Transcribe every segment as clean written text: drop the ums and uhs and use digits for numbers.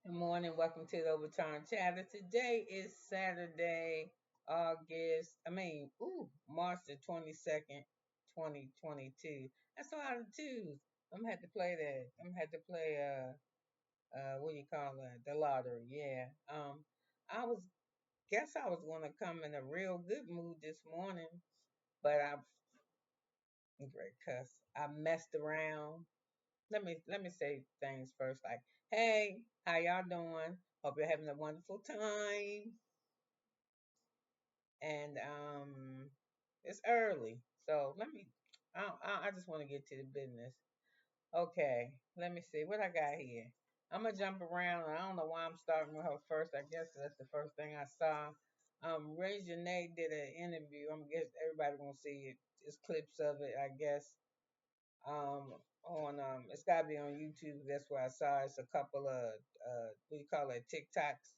Good morning. Welcome to the Obachanchatter. Today is Saturday, March the 22nd, 2022. That's a lot of twos. I'm gonna have to play that. I'm gonna have to play what do you call that? The lottery. Yeah. I was guess I was gonna come in a real good mood this morning, but great cuss. I messed around. Let me say things first, like, hey, how y'all doing? Hope you're having a wonderful time. And it's early, so let me. I just want to get to the business. Okay, let me see what I got here. I'm gonna jump around. I don't know why I'm starting with her first. I guess that's the first thing I saw. Ray Janae did an interview. I'm guess everybody gonna see it. It's clips of it, I guess. On it's gotta be on YouTube. That's where I saw it. It's a couple of what do you call it, TikToks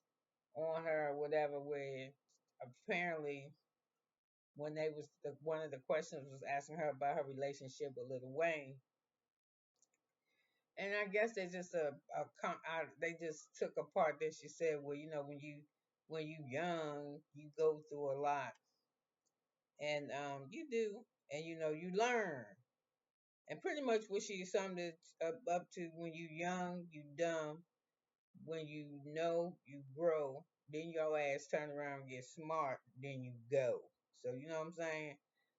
on her or whatever, where apparently when they was one of the questions was asking her about her relationship with Lil Wayne, and I guess they just they just took apart that she said, well, when you young, you go through a lot, and you do, and you learn, and pretty much what she summed it up to: when you young, you dumb. When you know, you grow. Then your ass turn around and get smart. Then you go. So you know what I'm saying.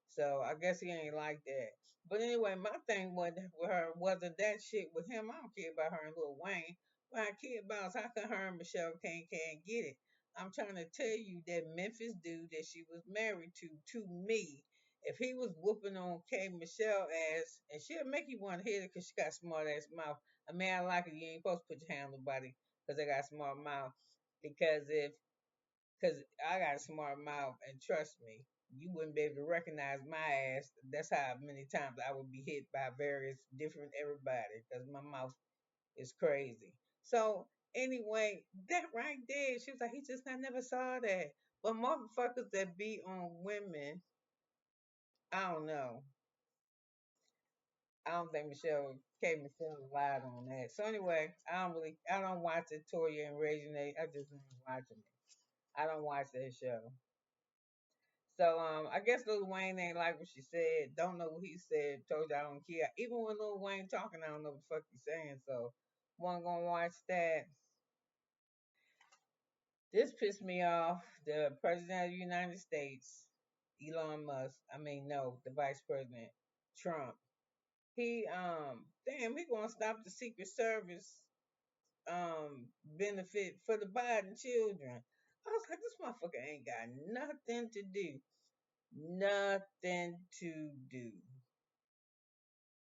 So I guess he ain't like that. But anyway, my thing with her wasn't that shit with him. I don't care about her and Lil Wayne. What I care about is how come her and Michelle can't get it. I'm trying to tell you that Memphis dude that she was married to me, if he was whooping on K Michelle ass, and she'll make you want to hit it because she got smart ass mouth. A man like it, you ain't supposed to put your hand on nobody because they got a smart mouth. Because I got a smart mouth, and trust me, you wouldn't be able to recognize my ass. That's how many times I would be hit by various different everybody because my mouth is crazy. So anyway, that right there, she was like, he just I never saw that. But motherfuckers that be on women, I don't know. I don't think Michelle lied on that. So anyway, I don't watch it, Toya and Raging. I just ain't watching it. I don't watch that show. So I guess Lil Wayne ain't like what she said. Don't know what he said. Told you I don't care. Even when Lil Wayne talking, I don't know what the fuck he's saying. So one gonna watch that. This pissed me off. The president of the United States, Elon Musk. I mean, no, the vice president, Trump. He gonna stop the Secret Service benefit for the Biden children. I was like, this motherfucker ain't got nothing to do. Nothing to do.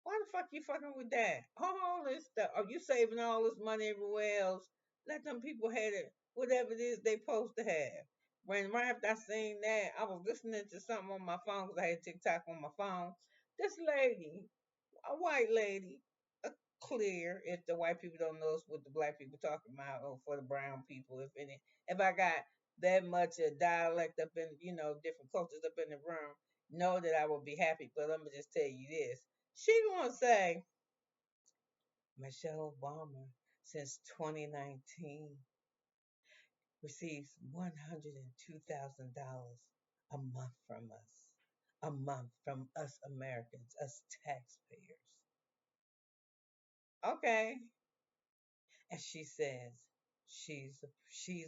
Why the fuck you fucking with that? All this stuff. Are you saving all this money everywhere else? Let them people have it, whatever it is they supposed to have. When right after I seen that, I was listening to something on my phone because I had TikTok on my phone. This lady, a white lady, a clear, if the white people don't know what the black people talking about, or for the brown people, if I got that much a dialect up in, different cultures up in the room, know that I will be happy. But let me just tell you this. She gonna say Michelle Obama since 2019 receives $102,000 a month from us. A month from us Americans, us taxpayers. Okay. And she says she's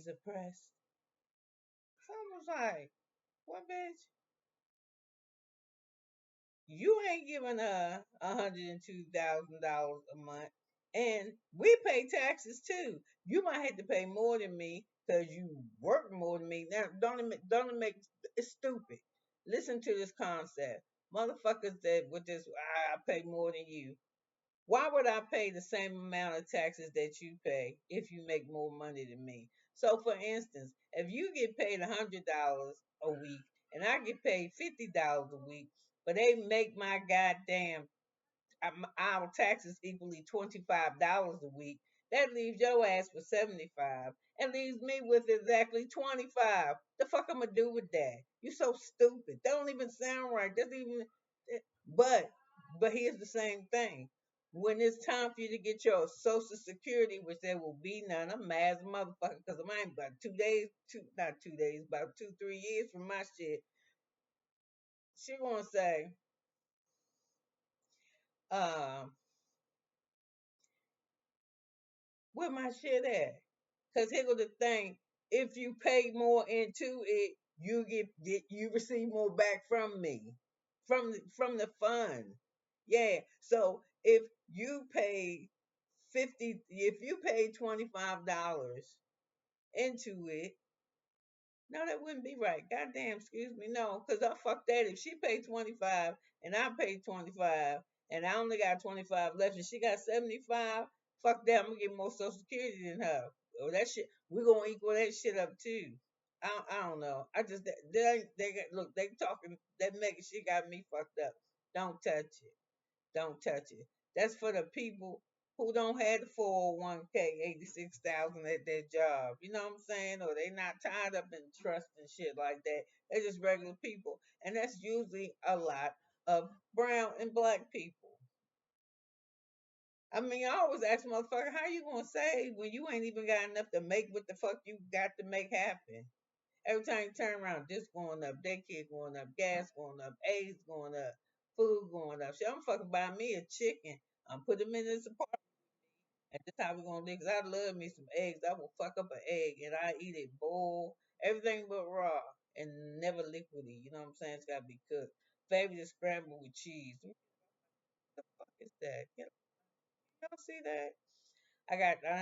oppressed. So I was like, what bitch? You ain't giving her $102,000 a month. And we pay taxes too. You might have to pay more than me because you work more than me. Now, don't it make it's stupid. Listen to this concept. Motherfuckers that with this, I pay more than you. Why would I pay the same amount of taxes that you pay if you make more money than me? So, for instance, if you get paid $100 a week and I get paid $50 a week, but they make my goddamn our taxes equally $25 a week, that leaves your ass with 75 and leaves me with exactly 25. The fuck I'm gonna do with that? You so stupid. That don't even sound right. Doesn't even. But but here's the same thing. When it's time for you to get your Social Security, which there will be none, I'm mad as a motherfucker because I ain't about 2 days, not 2 days, about 2, 3 years from my shit. She gonna say, uh, where my shit at? Cause here go the thing: if you pay more into it, you get you receive more back from me, from the fund. Yeah. So if you pay $25 into it, no, that wouldn't be right. Goddamn, excuse me. No, because I fuck that. If she paid 25 and I paid 25 and I only got 25 left and she got 75, fuck that. I'm gonna get more Social Security than her. Or that shit, we're gonna equal that shit up too. I don't know. I just look, they talking that mega shit got me fucked up. Don't touch it. Don't touch it. That's for the people who don't have the 401k, 86,000 at their job. You know what I'm saying? Or they not tied up in trust and shit like that. They're just regular people. And that's usually a lot of brown and black people. I mean, I always ask motherfucker, how you gonna save when you ain't even got enough to make what the fuck you got to make happen? Every time you turn around, this going up, that kid going up, gas going up, eggs going up, food going up. Shit, I'm fucking buy me a chicken. I'm put him in this apartment, and this how we gonna live. Cause I love me some eggs. I will fuck up an egg and I eat it boiled, everything but raw, and never liquidy. You know what I'm saying? It's gotta be cooked. Favorite is scrambled with cheese. What the fuck is that? Y'all see that? I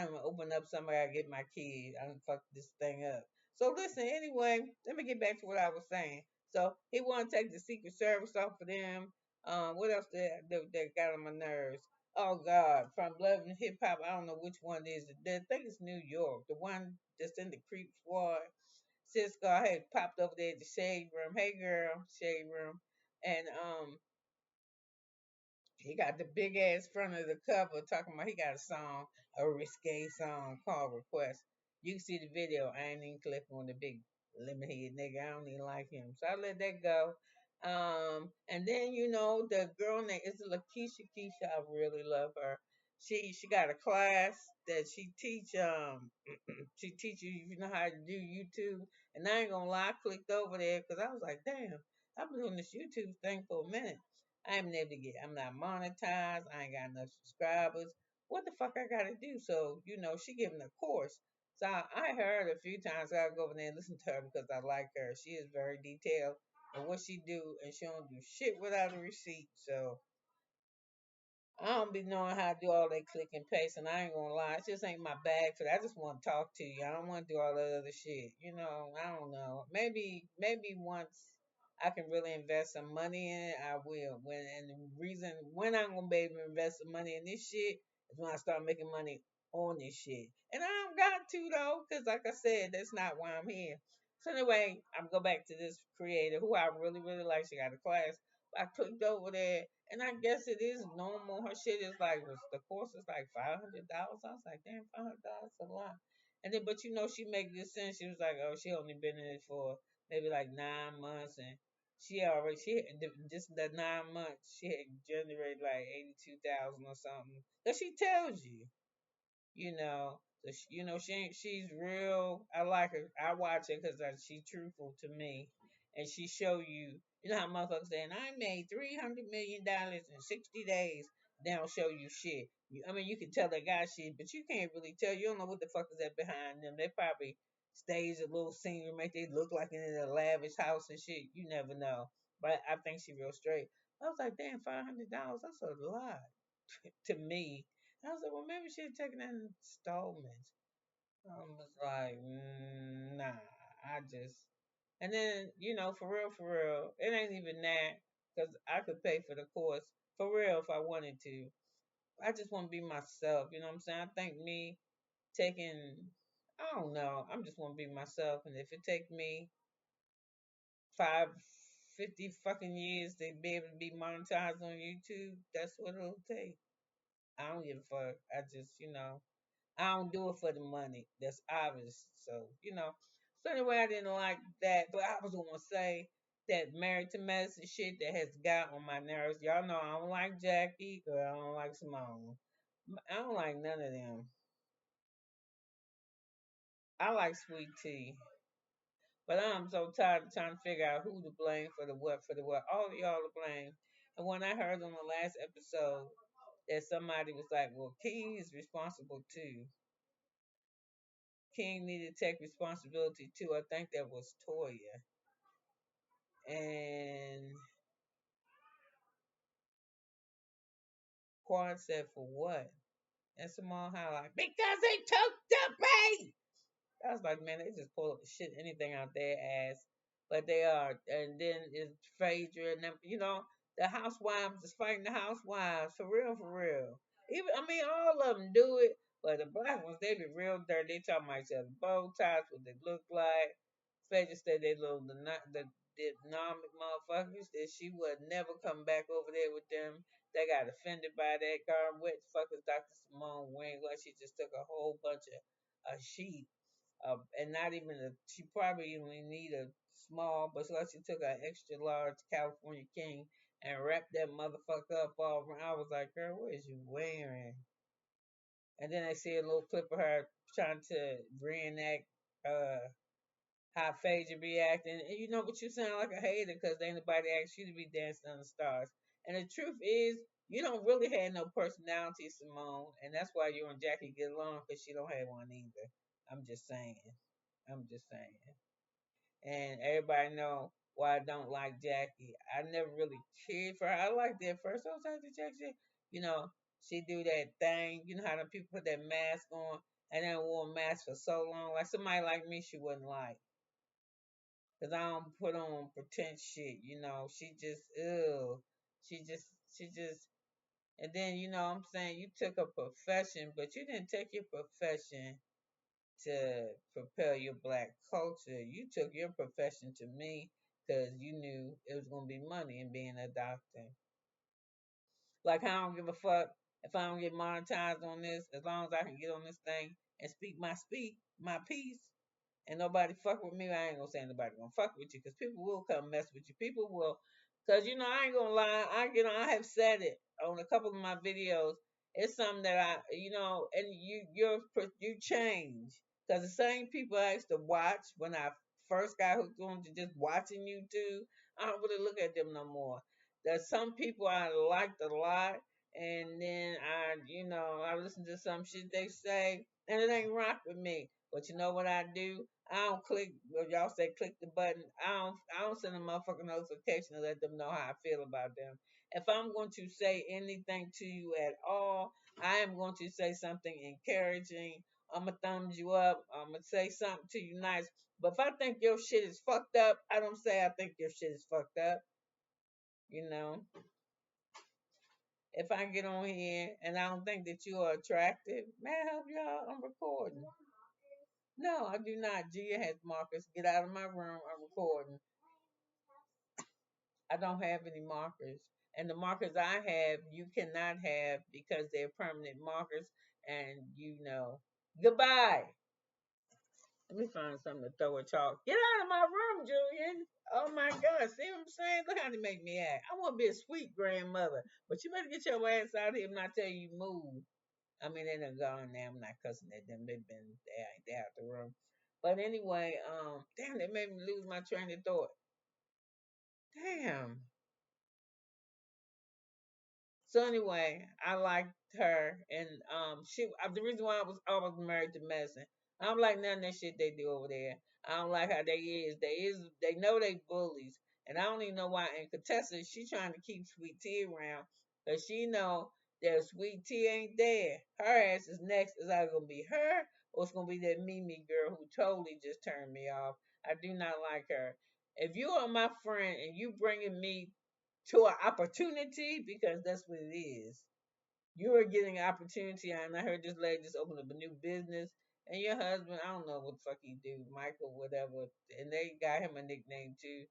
done open up something. I gotta get my kid. I done fucked this thing up. So listen, anyway, let me get back to what I was saying. So he want to take the Secret Service off of them. What else that got on my nerves? Oh God, from Love and Hip Hop, I don't know which one it is. I think it's New York, the one that's in the Creep Squad. Cisco had popped over there at the shade room. Hey girl, shade room, and he got the big ass front of the cover talking about he got a song, a risque song called Request. You can see the video. I ain't even click on the big lemon head nigga. I don't even like him. So I let that go. And then the girl named is Lakeisha Keisha. I really love her. She got a class that she teach she teach you know how to do YouTube. And I ain't gonna lie, I clicked over there because I was like, damn, I've been doing this YouTube thing for a minute. I'm not monetized. I ain't got enough subscribers. What the fuck I gotta do? So, she giving a course. So I heard a few times. I go over there and listen to her because I like her. She is very detailed in what she do, and she don't do shit without a receipt. So I don't be knowing how to do all that click and paste, and I ain't gonna lie, it just ain't my bag for that. I just want to talk to you. I don't want to do all that other shit. I don't know. Maybe once I can really invest some money in it, I will. And the reason when I'm gonna be able to invest some money in this shit is when I start making money on this shit. And I don't got to though, because like I said, that's not why I'm here. So anyway, I'm go back to this creator who I really really like. She got a class. I clicked over there and I guess it is normal. Her shit is like the course is like $500. I was like, damn, $500 a lot. And then, but she make this sense. She was like, oh, she only been in it for maybe like 9 months, and just the 9 months she had generated like 82,000 or something. Cause she tells you. So she's real. I like her. I watch her because she's truthful to me, and she show you. You know how motherfuckers saying I made $300 million in 60 days. They don't show you shit. I mean, you can tell that guy shit, but you can't really tell. You don't know what the fuck is that behind them. They probably stage a little singer, make they look like in a lavish house and shit. You never know. But I think she real straight. I was like, damn, $500. That's a lot to me. I was like, well, maybe she had taken that in installments. I was like, nah, I just. And then, for real, it ain't even that because I could pay for the course for real if I wanted to. I just want to be myself. You know what I'm saying? I think me taking, I don't know, I'm just want to be myself. And if it take me 50 fucking years to be able to be monetized on YouTube, that's what it'll take. I don't give a fuck. I just, I don't do it for the money. That's obvious. So, So anyway, I didn't like that. But I was gonna say, that married to medicine shit that has got on my nerves. Y'all know I don't like Jackie or I don't like Simone. I don't like none of them. I like Sweet Tea. But I'm so tired of trying to figure out who to blame for the what. All of y'all to blame. And when I heard on the last episode that somebody was like, well, King is responsible too. King needed to take responsibility too. I think that was Toya. And Quan said, for what? And Simone highlight, because he took the bait. I was like, man, they just pull up the shit, anything out their ass. But they are. And then it's Phaedra and them, the housewives is fighting the housewives. For real, for real. Even, I mean, all of them do it. But the black ones, they be real dirty. They talking about each other bow ties, what they look like. Phaedra said they little, the economic motherfuckers, that she would never come back over there with them. They got offended by that. God, what the fuck is Dr. Simone wearing? Like she just took a whole bunch of sheep and not even she probably only need a small, but like she took an extra large California King and wrapped that motherfucker up all around. I was like, girl, what is you wearing? And then I see a little clip of her trying to reenact uh, how Phaedra be acting. And you know what, you sound like a hater because ain't nobody asked you to be dancing on the stars. And the truth is, you don't really have no personality, Simone, and that's why you and Jackie get along because she don't have one either. I'm just saying. I'm just saying. And everybody know why I don't like Jackie. I never really cared for her. I liked it at first. I was like, the Jackie, you know, she do that thing. You know how the people put that mask on and then wore a mask for so long. Like somebody like me, she wouldn't like. Cause I don't put on pretend shit. She just, ew. She just, and then I'm saying you took a profession, but you didn't take your profession to propel your black culture. You took your profession to me because you knew it was going to be money in being a doctor. Like, I don't give a fuck if I don't get monetized on this, as long as I can get on this thing and my piece, and nobody fuck with me. I ain't gonna say nobody gonna fuck with you because people will come mess with you. People will, because I ain't gonna lie. I have said it on a couple of my videos. It's something that and you change because the same people I used to watch when I first got hooked on to just watching YouTube. I don't really look at them no more. There's some people I liked a lot, and then I listen to some shit they say, and it ain't rock with me. But you know what I do? I don't click. Well, y'all say click the button. I don't send a motherfucking notification to let them know how I feel about them. If I'm going to say anything to you at all, I am going to say something encouraging. I'm gonna thumbs you up. I'm gonna say something to you nice. But if I think your shit is fucked up, I don't say I think your shit is fucked up. You know, if I get on here and I don't think that you are attractive, may I help y'all? I'm recording. No, I do not. Gia has markers. Get out of my room. I'm recording. I don't have any markers. And the markers I have, you cannot have because they're permanent markers. And goodbye. Let me find something to throw at y'all. Get out of my room, Julian. Oh my God. See what I'm saying? Look how they make me act. I want to be a sweet grandmother. But you better get your ass out here and I tell you move. I mean, they done gone now. I'm not cussing at them. They've been there, they out the room. But anyway, damn, they made me lose my train of thought. Damn. So anyway, I liked her, and the reason why I was married to medicine. I don't like none of that shit they do over there. I don't like how they know they bullies, and I don't even know why. And Contessa, she trying to keep Sweet Tea around, but she know that Sweet Tea ain't there. Her ass is next. Is either gonna be her or it's gonna be that Mimi girl who totally just turned me off. I do not like her. If you are my friend and you bringing me to an opportunity because that's what it is. You are getting an opportunity, and I heard this lady just opened up a new business, and your husband, I don't know what the fuck he do, Michael, whatever, and they got him a nickname too.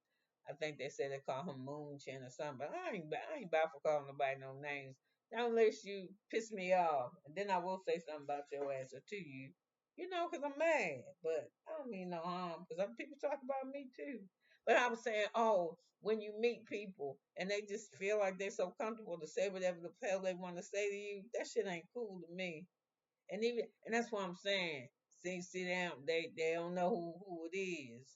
I think they said they call him Moonchin or something, but I ain't about for calling nobody no names. Not unless you piss me off, and then I will say something about your ass or to you, because I'm mad, but I don't mean no harm, because other people talk about me too. But I was saying, oh, when you meet people and they just feel like they're so comfortable to say whatever the hell they want to say to you, that shit ain't cool to me. And that's what I'm saying. See them, they don't know who it is.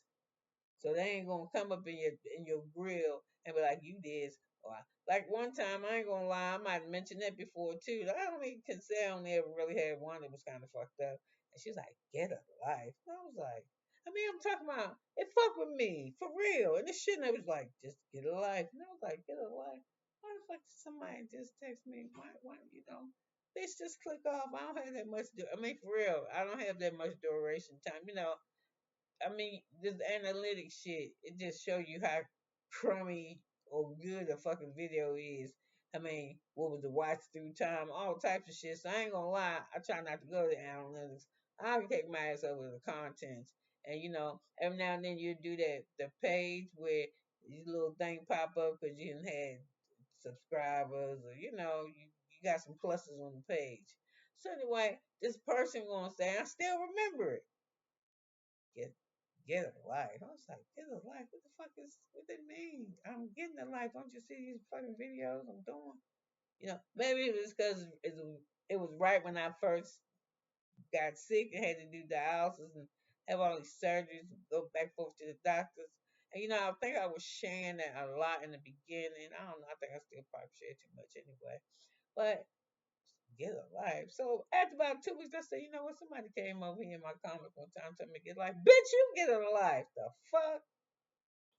So they ain't gonna come up in your grill and be like, you did. Or, like one time, I ain't gonna lie, I might have mentioned that before too. I don't even can say I only ever really had one that was kind of fucked up. And she was like, get a life. And I was like, I mean, I'm talking about it fuck with me for real. And this shit, and it was like, just get a life. And I was like, get a life. Why the fuck did somebody just text me? Why, bitch, just click off. I don't have that much. I mean, for real, I don't have that much duration time. I mean, this analytics shit, it just show you how crummy or good a fucking video is. I mean, what was the watch through time, all types of shit. So I ain't gonna lie, I try not to go to analytics. I can take my ass over to the contents. And every now and then you do that the page where these little thing pop up because you didn't had subscribers or you got some pluses on the page. So anyway, this person gonna say, I still remember it. Get get a life. I was like, get a life. What the fuck is what that mean? I'm getting a life. Don't you see these fucking videos I'm doing? Maybe it was because it was right when I first got sick and had to do dialysis and have all these surgeries and go back and forth to the doctors. And I think I was sharing that a lot in the beginning. I don't know. I think I still probably share too much anyway. But get a life. So after about 2 weeks, I said, you know what? Somebody came over here in my comment one time telling me to get a life. Bitch, you get a life. The fuck?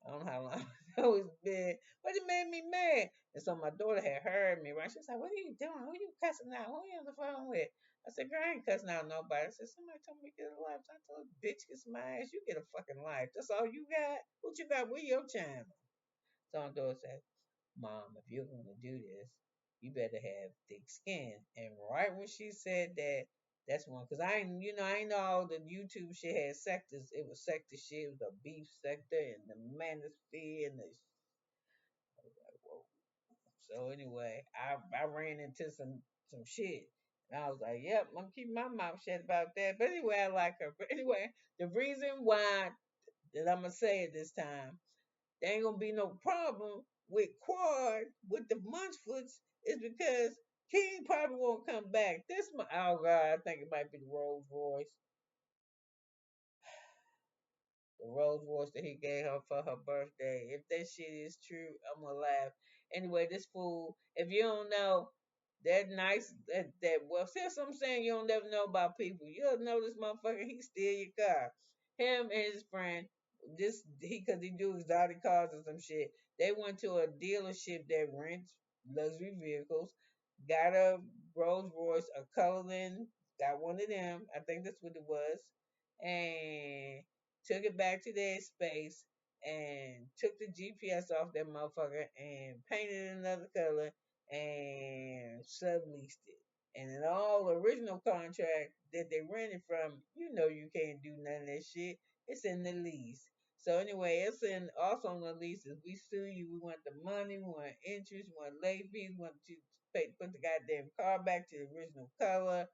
I don't know how long that was been, but it made me mad. And so my daughter had heard me, right? She was like, what are you doing? Who you cussing out? Who you on the phone with? I said, girl, I ain't cussing out nobody. I said, somebody told me to get a life. So I told her, bitch, kiss my ass. You get a fucking life. That's all you got? What you got with your channel? So my daughter said, Mom, if you're going to do this, you better have thick skin. And right when she said that, that's one. Because I know all the YouTube shit had sectors. It was sector shit. It was the beef sector and the manosphere and the. I was like, whoa. So anyway, I ran into some shit. And I was like, yep, I'm keeping my mouth shut about that. But anyway, I like her. But anyway, the reason why that I'm going to say it this time, there ain't gonna be no problem with Quad with the Munchfoots is because King probably won't come back. Oh god, I think it might be the Rolls Royce. The Rolls Royce that he gave her for her birthday. If that shit is true, I'm gonna laugh. Anyway, this fool, if you don't know, that nice that well, since I'm saying you don't never know about people, you'll know this motherfucker, he steal your car. Him and his friend, cause he do exotic cars or some shit. They went to a dealership that rents luxury vehicles, got a Rolls Royce, a Cullinan, got one of them. I think that's what it was. And took it back to their space and took the GPS off that motherfucker and painted another color and subleased it. And in all the original contract that they rented from, you can't do none of that shit. It's in the lease. So anyway, it's in also on the lease. If we sue you, we want the money, we want interest, we want late fees, we want to put the goddamn car back to the original color.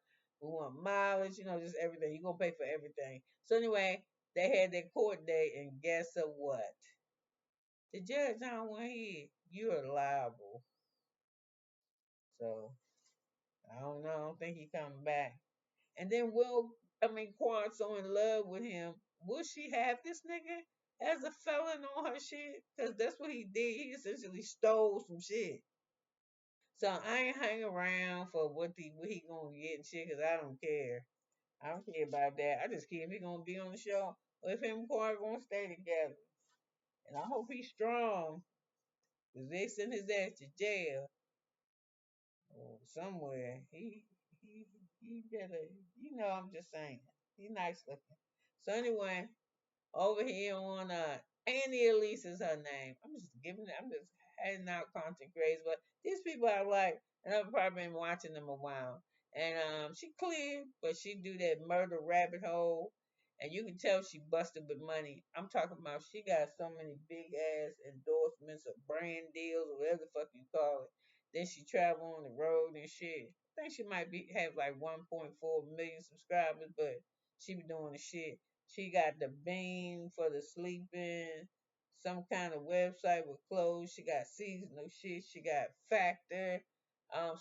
We want mileage, just everything. You're gonna pay for everything. So anyway, they had their court date, and guess what? The judge on one head. You are liable. So I don't know. I don't think he coming back. And then Quan so in love with him. Will she have this nigga as a felon on her shit? Because that's what he did. He essentially stole some shit. So I ain't hang around for what he gonna get and shit. Because I don't care. I don't care about that. I just care if he gonna be on the show or if him and Quan gonna stay together. And I hope he's strong. Because they sent his ass to jail or somewhere. He better, I'm just saying. He nice looking. So anyway, over here on Annie Elise is her name. I'm just heading out content crazy, but these people I like, and I've probably been watching them a while. And she clear, but she do that murder rabbit hole, and you can tell she busted with money. I'm talking about she got so many big ass endorsements or brand deals or whatever the fuck you call it. Then she travel on the road and shit. I think she might have like 1.4 million subscribers, but she be doing the shit. She got the beam for the sleeping. some kind of website with clothes. She got seasonal shit. She got Factor,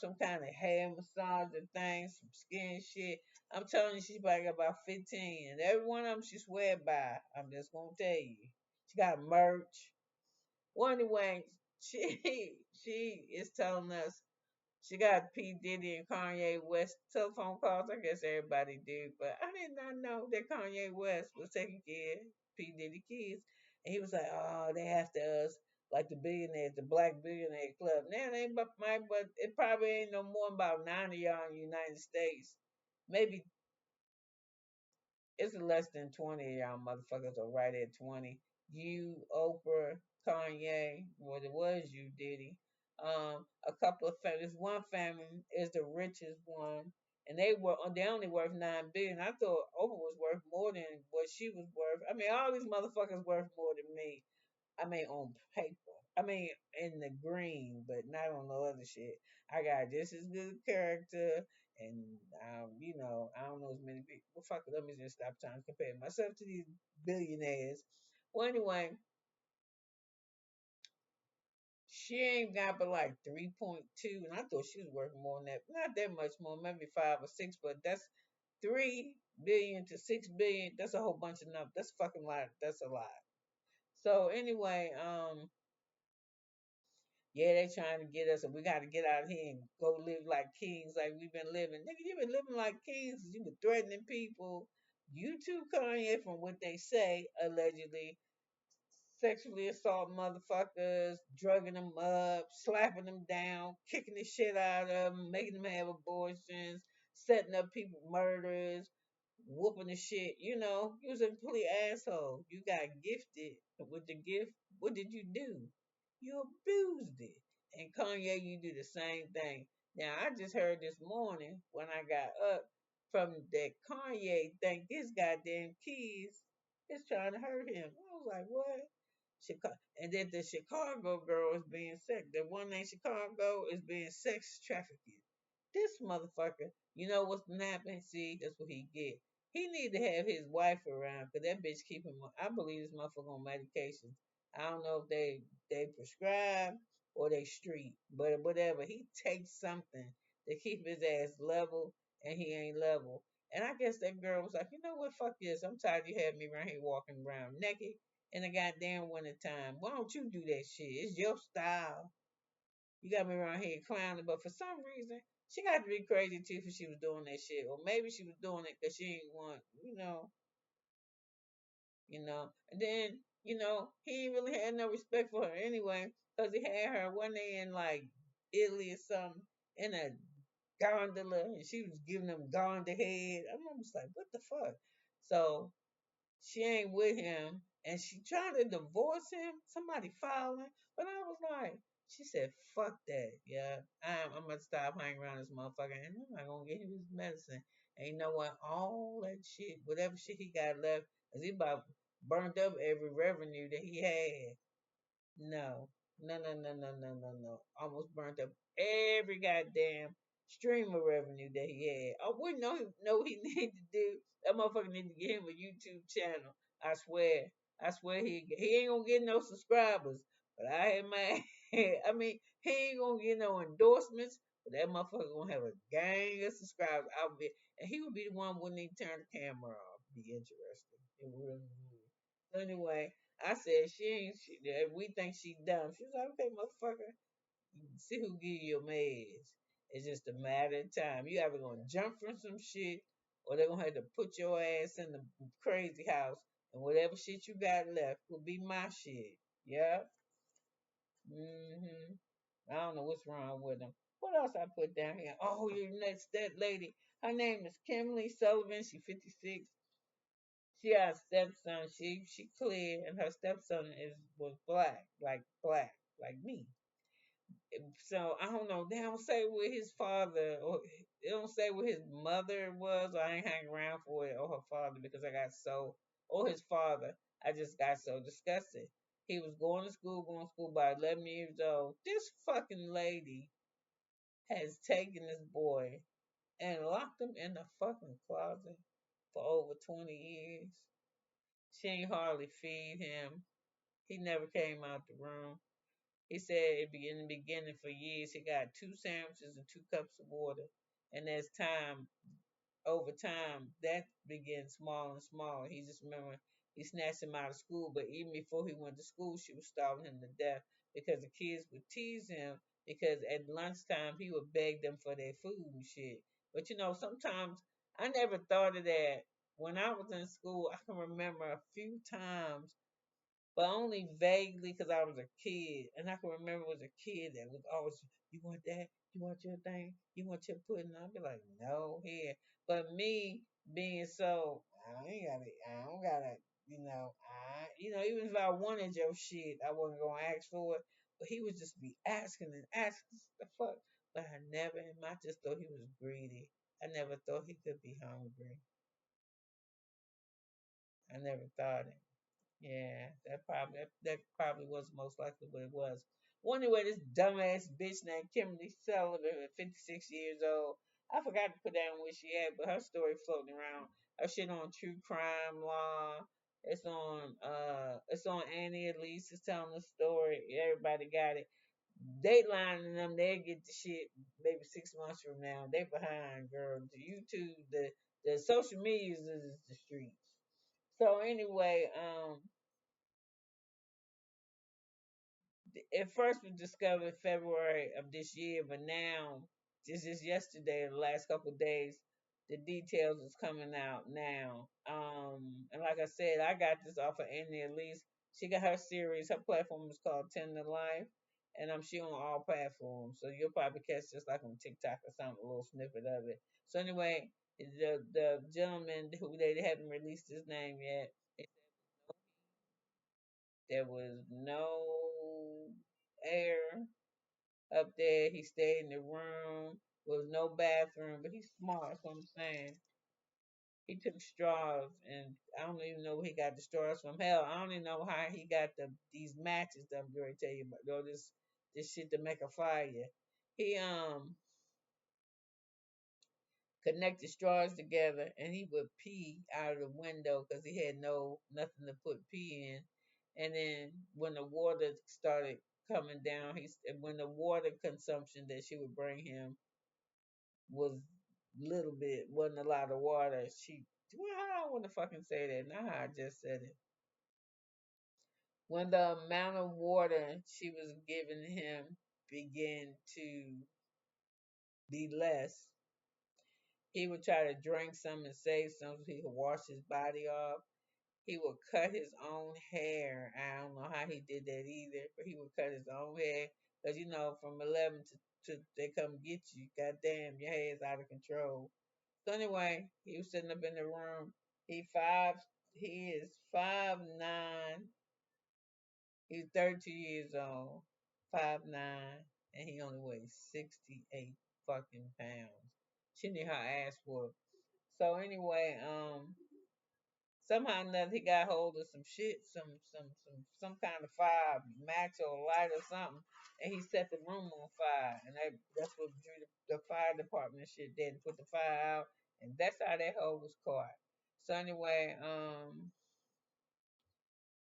some kind of hair massager thing, some skin shit. I'm telling you, she's probably got about 15, and every one of them she swear by. I'm just gonna tell you. She got merch. Well, anyway, she is telling us she got P. Diddy and Kanye West telephone calls. I guess everybody do, but I did not know that Kanye West was taking care of P. Diddy kids. And he was like, oh, they after us, like the billionaires, the black billionaire club. Now they ain't but my, but it probably ain't no more than about 9 of y'all in the United States. Maybe it's less than 20 of y'all motherfuckers are right at 20. You, Oprah, Kanye, well, it was you, Diddy. A couple of families. One family is the richest one, and they only worth 9 billion. I thought Oprah was worth more than what she was worth. I mean, all these motherfuckers worth more than me. I mean, on paper. I mean, in the green, but not on the other shit. I got just as good character, and I don't know as many people. Well, fuck it, let me just stop trying to compare myself to these billionaires. Well, anyway, she ain't got but like 3.2, and I thought she was worth more than that. Not that much more, maybe 5 or 6, but that's 3 billion to 6 billion. That's a whole bunch of numbers. That's a fucking lot. That's a lot. So anyway, yeah, they trying to get us, and we got to get out of here and go live like kings, like we've been living. Nigga, you been living like kings. You been threatening people. You too, Kanye, from what they say, allegedly sexually assault motherfuckers, drugging them up, slapping them down, kicking the shit out of them, making them have abortions, setting up people murders, whooping the shit. You was a complete asshole. You got gifted with the gift. What did you do? You abused it. And Kanye, you do the same thing. Now, I just heard this morning when I got up from that Kanye think his goddamn kids is trying to hurt him. I was like, what? Chicago, and then the Chicago girl is being sex. The one named Chicago is being sex trafficked. This motherfucker, you know what's happening? See, that's what he get. He need to have his wife around because that bitch keep him. I believe this motherfucker on medication. I don't know if they prescribe or they street, but whatever. He takes something to keep his ass level, and he ain't level. And I guess that girl was like, you know what, fuck this. I'm tired of you having me around here walking around naked in the goddamn winter time. Why don't you do that shit? It's your style. You got me around here clowning, but for some reason, she got to be crazy too if she was doing that shit. Or maybe she was doing it because she ain't want, And then, he ain't really had no respect for her anyway, because he had her one day in like Italy or something in a gondola, and she was giving him gondola head. I'm just like, what the fuck? So she ain't with him, and she trying to divorce him. Somebody filing, but I was like, she said, "Fuck that, yeah. I'm gonna stop hanging around this motherfucker, and I'm not gonna get him his medicine." And you know what? All that shit, whatever shit he got left, cause he about burned up every revenue that he had. No, no, no, no, no, no, no, no. Almost burnt up every goddamn stream of revenue that he had. I wouldn't know he need to do. That motherfucker need to get him a YouTube channel. I swear. I swear he ain't gonna get no subscribers. But I had my I mean, he ain't gonna get no endorsements. But that motherfucker gonna have a gang of subscribers. And he would be the one wouldn't even turn the camera off. Be interesting. It really would. So anyway, I said she ain't. We think she dumb. She was like, okay, motherfucker, see who give you your meds. It's just a matter of time. You either gonna jump from some shit, or they're gonna have to put your ass in the crazy house, and whatever shit you got left will be my shit. Yeah. Mhm. I don't know what's wrong with them. What else I put down here? Oh, you next that lady. Her name is Kimberly Sullivan. She's 56. She got a stepson. She clear, and her stepson was black, like me. So I don't know. They don't say where his father, or they don't say where his mother was. Or I ain't hang around for it, or her father, because I got so, or his father. I just got so disgusted. He was going to school by 11 years old. This fucking lady has taken this boy and locked him in the fucking closet for over 20 years. She ain't hardly feed him. He never came out the room. He said it be in the beginning for years. He got two sandwiches and two cups of water, and as time over time, that began small and smaller. He just remember he snatched him out of school, but even before he went to school, she was starving him to death because the kids would tease him because at lunchtime he would beg them for their food and shit. But sometimes I never thought of that. When I was in school, I can remember a few times but only vaguely because I was a kid, and I can remember was a kid that was always, "You want that? You want your thing? You want your pudding?" I'd be like, "No, here." But me being so, I ain't got it. I don't gotta, even if I wanted your shit, I wasn't gonna ask for it. But he would just be asking and asking the fuck. But I never, I just thought he was greedy. I never thought he could be hungry. I never thought it. Yeah, that probably was most likely what it was. Well, anyway, this dumbass bitch named Kimberly Sullivan, at 56 years old. I forgot to put down where she at, but her story floating around. Her shit on True Crime Law. It's on Annie Elise is telling the story. Everybody got it. Dateline and them, they get the shit maybe 6 months from now. They behind, girl. The YouTube, the social media is the streets. So anyway, it first was discovered February of this year, but now, just yesterday, the last couple of days, the details is coming out now. And like I said, I got this off of Annie Elise. She got her series. Her platform is called Ten to Life, and I'm she on all platforms. So you'll probably catch just like on TikTok or something, a little snippet of it. So anyway, the gentleman who they haven't released his name yet. There was no air up there. He stayed in the room. There was no bathroom, but he's smart. That's what I'm saying. He took straws, and I don't even know where he got the straws from. Hell, I don't even know how he got these matches that I'm going to tell you about. Though this shit to make a fire. He connected straws together, and he would pee out of the window because he had nothing to put pee in. And then when the water started coming down, when the water consumption that she would bring him was little bit, wasn't a lot of water. Well, how I want to fucking say that? Not how I just said it. When the amount of water she was giving him began to be less, he would try to drink some and save some so he could wash his body off. He would cut his own hair. I don't know how he did that either, but he would cut his own hair because from 11 to they come get you. Goddamn, your hair is out of control. So anyway, he was sitting up in the room. He five. He is 5'9". He's 32 years old, 5'9", and he only weighs 68 fucking pounds. She knew her ass whooped. So anyway, somehow or another he got hold of some shit, some kind of fire, match or light or something, and he set the room on fire. And that's what drew the fire department shit did, put the fire out, and that's how that hoe was caught. So anyway,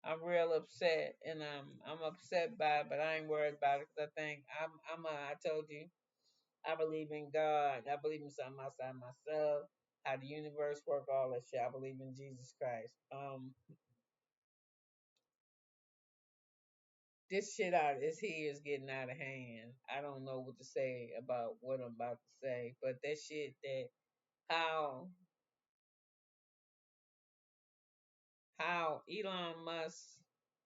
I'm real upset, and I'm upset by it, but I ain't worried about it because I think I told you I believe in God. I believe in something outside myself. How the universe work, all that shit. I believe in Jesus Christ. This shit out is here is getting out of hand. I don't know what to say about what I'm about to say, but that shit that how how Elon Musk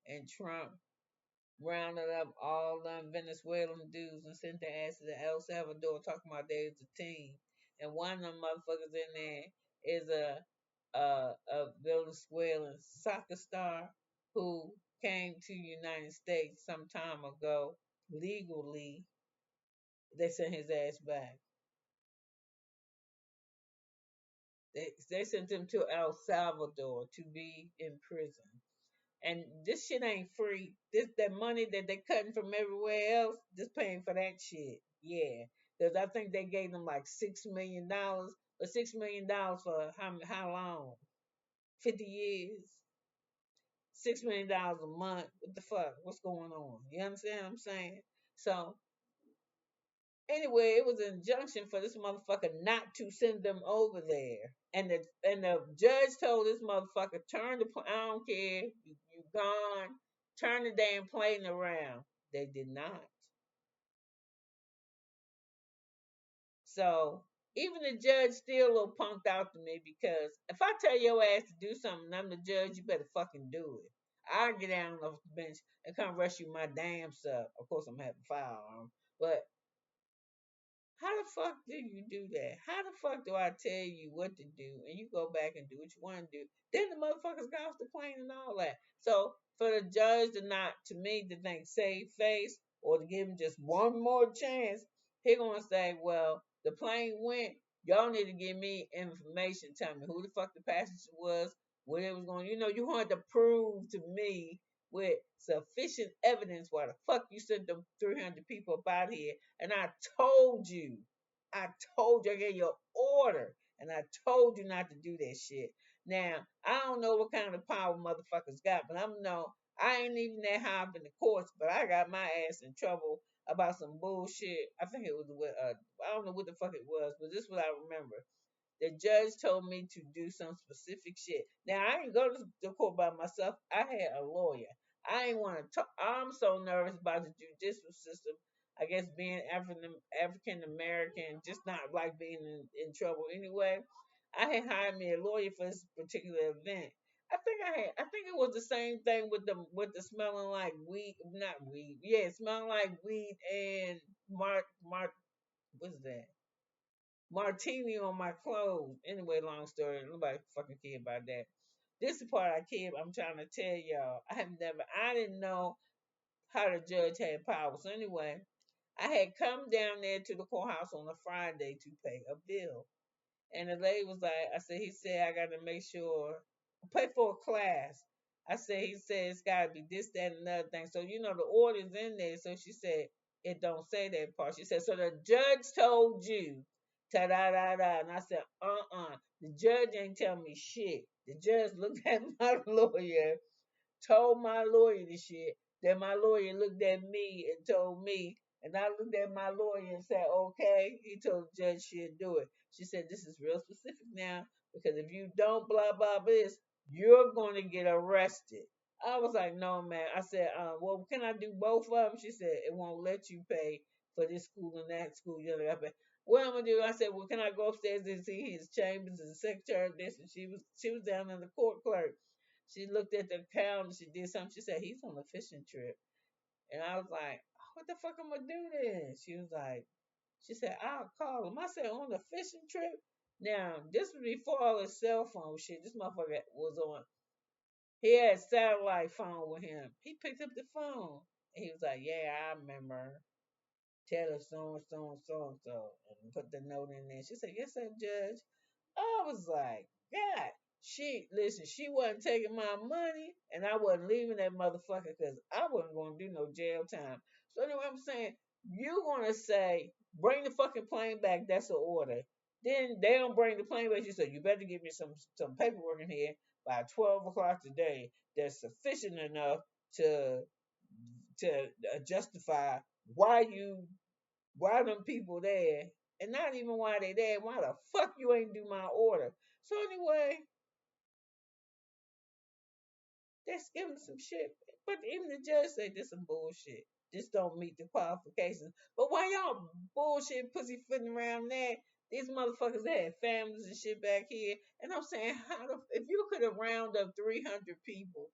and Trump rounded up all them Venezuelan dudes and sent their asses to El Salvador talking about they was a team. And one of them motherfuckers in there is a Venezuelan soccer star who came to the United States some time ago legally. They sent his ass back. They sent him to El Salvador to be in prison. And this shit ain't free. That money that they cutting from everywhere else, just paying for that shit. Yeah, because I think they gave them like $6 million, but $6 million for how long? 50 years. $6 million a month. What the fuck? What's going on? You understand what I'm saying? So anyway, it was an injunction for this motherfucker not to send them over there. And the judge told this motherfucker, turn the I don't care, you gone, turn the damn plane around. They did not. So even the judge still a little punked out to me because if I tell your ass to do something and I'm the judge, you better fucking do it. I'll get down off the bench and come rescue my damn self. Of course, I'm having a firearm, but how the fuck do you do that? How the fuck do I tell you what to do and you go back and do what you want to do? Then the motherfuckers got off the plane and all that. So for the judge to not, to me, to think save face or to give him just one more chance, he gonna say, well, the plane went. Y'all need to give me information. Tell me who the fuck the passenger was, where it was going. You want to prove to me with sufficient evidence why the fuck you sent them 300 people up out here. And told you, I told you, I gave you an order, and I told you not to do that shit. Now, I don't know what kind of power motherfuckers got, but I ain't even that high up in the courts, but I got my ass in trouble about some bullshit. I think it was I don't know what the fuck it was, but this is what I remember. The judge told me to do some specific shit. Now I didn't go to the court by myself. I had a lawyer. I ain't want to talk. I'm so nervous about the judicial system. I guess being African American, just not like being in trouble anyway. I had hired me a lawyer for this particular event. I think it was the same thing with the smelling like weed, not weed. Yeah, smelling like weed and Mart, what's that? Martini on my clothes. Anyway, long story. Nobody fucking care about that. This is the part I care. I'm trying to tell y'all. I didn't know how the judge had power. So anyway, I had come down there to the courthouse on a Friday to pay a bill. And the lady was like, he said, I got to make sure, pay for a class. He said, it's got to be this, that, and another thing. So, the order's in there. So she said, it don't say that part. She said, so the judge told you, ta da da da. And I said, the judge ain't tell me shit. The judge looked at my lawyer, told my lawyer the shit. Then my lawyer looked at me and told me, and I looked at my lawyer and said, okay. He told the judge she'd do it. She said, this is real specific now, because if you don't blah blah this, you're going to get arrested. I was like, no, man. I said, well, can I do both of them? She said, it won't let you pay for this school and that school. What I'm gonna do? I said, well, can I go upstairs and see his chambers and the secretary of this? And she was down in the court clerk. She looked at the calendar. She did something. She said, he's on a fishing trip. And I was like, what the fuck am I gonna do then? She said, I'll call him. I said, on a fishing trip? Now, this was before all the cell phone shit. This motherfucker was on. He had satellite phone with him. He picked up the phone. And he was like, yeah, I remember. Tell her so and so and so and so. And put the note in there. She said, yes, sir, Judge. I was like, God, she wasn't taking my money, and I wasn't leaving that motherfucker because I wasn't going to do no jail time. So anyway, I'm saying, you're going to say, bring the fucking plane back. That's an order. Then they don't bring the plane back. You say, you better give me some paperwork in here by 12 o'clock today that's sufficient enough to justify why them people there, and not even why they there. Why the fuck you ain't do my order? So anyway, that's giving some shit. But even the judge said this some bullshit. This don't meet the qualifications. But why y'all bullshit pussyfooting around that? These motherfuckers had families and shit back here. And I'm saying, if you could have round up 300 people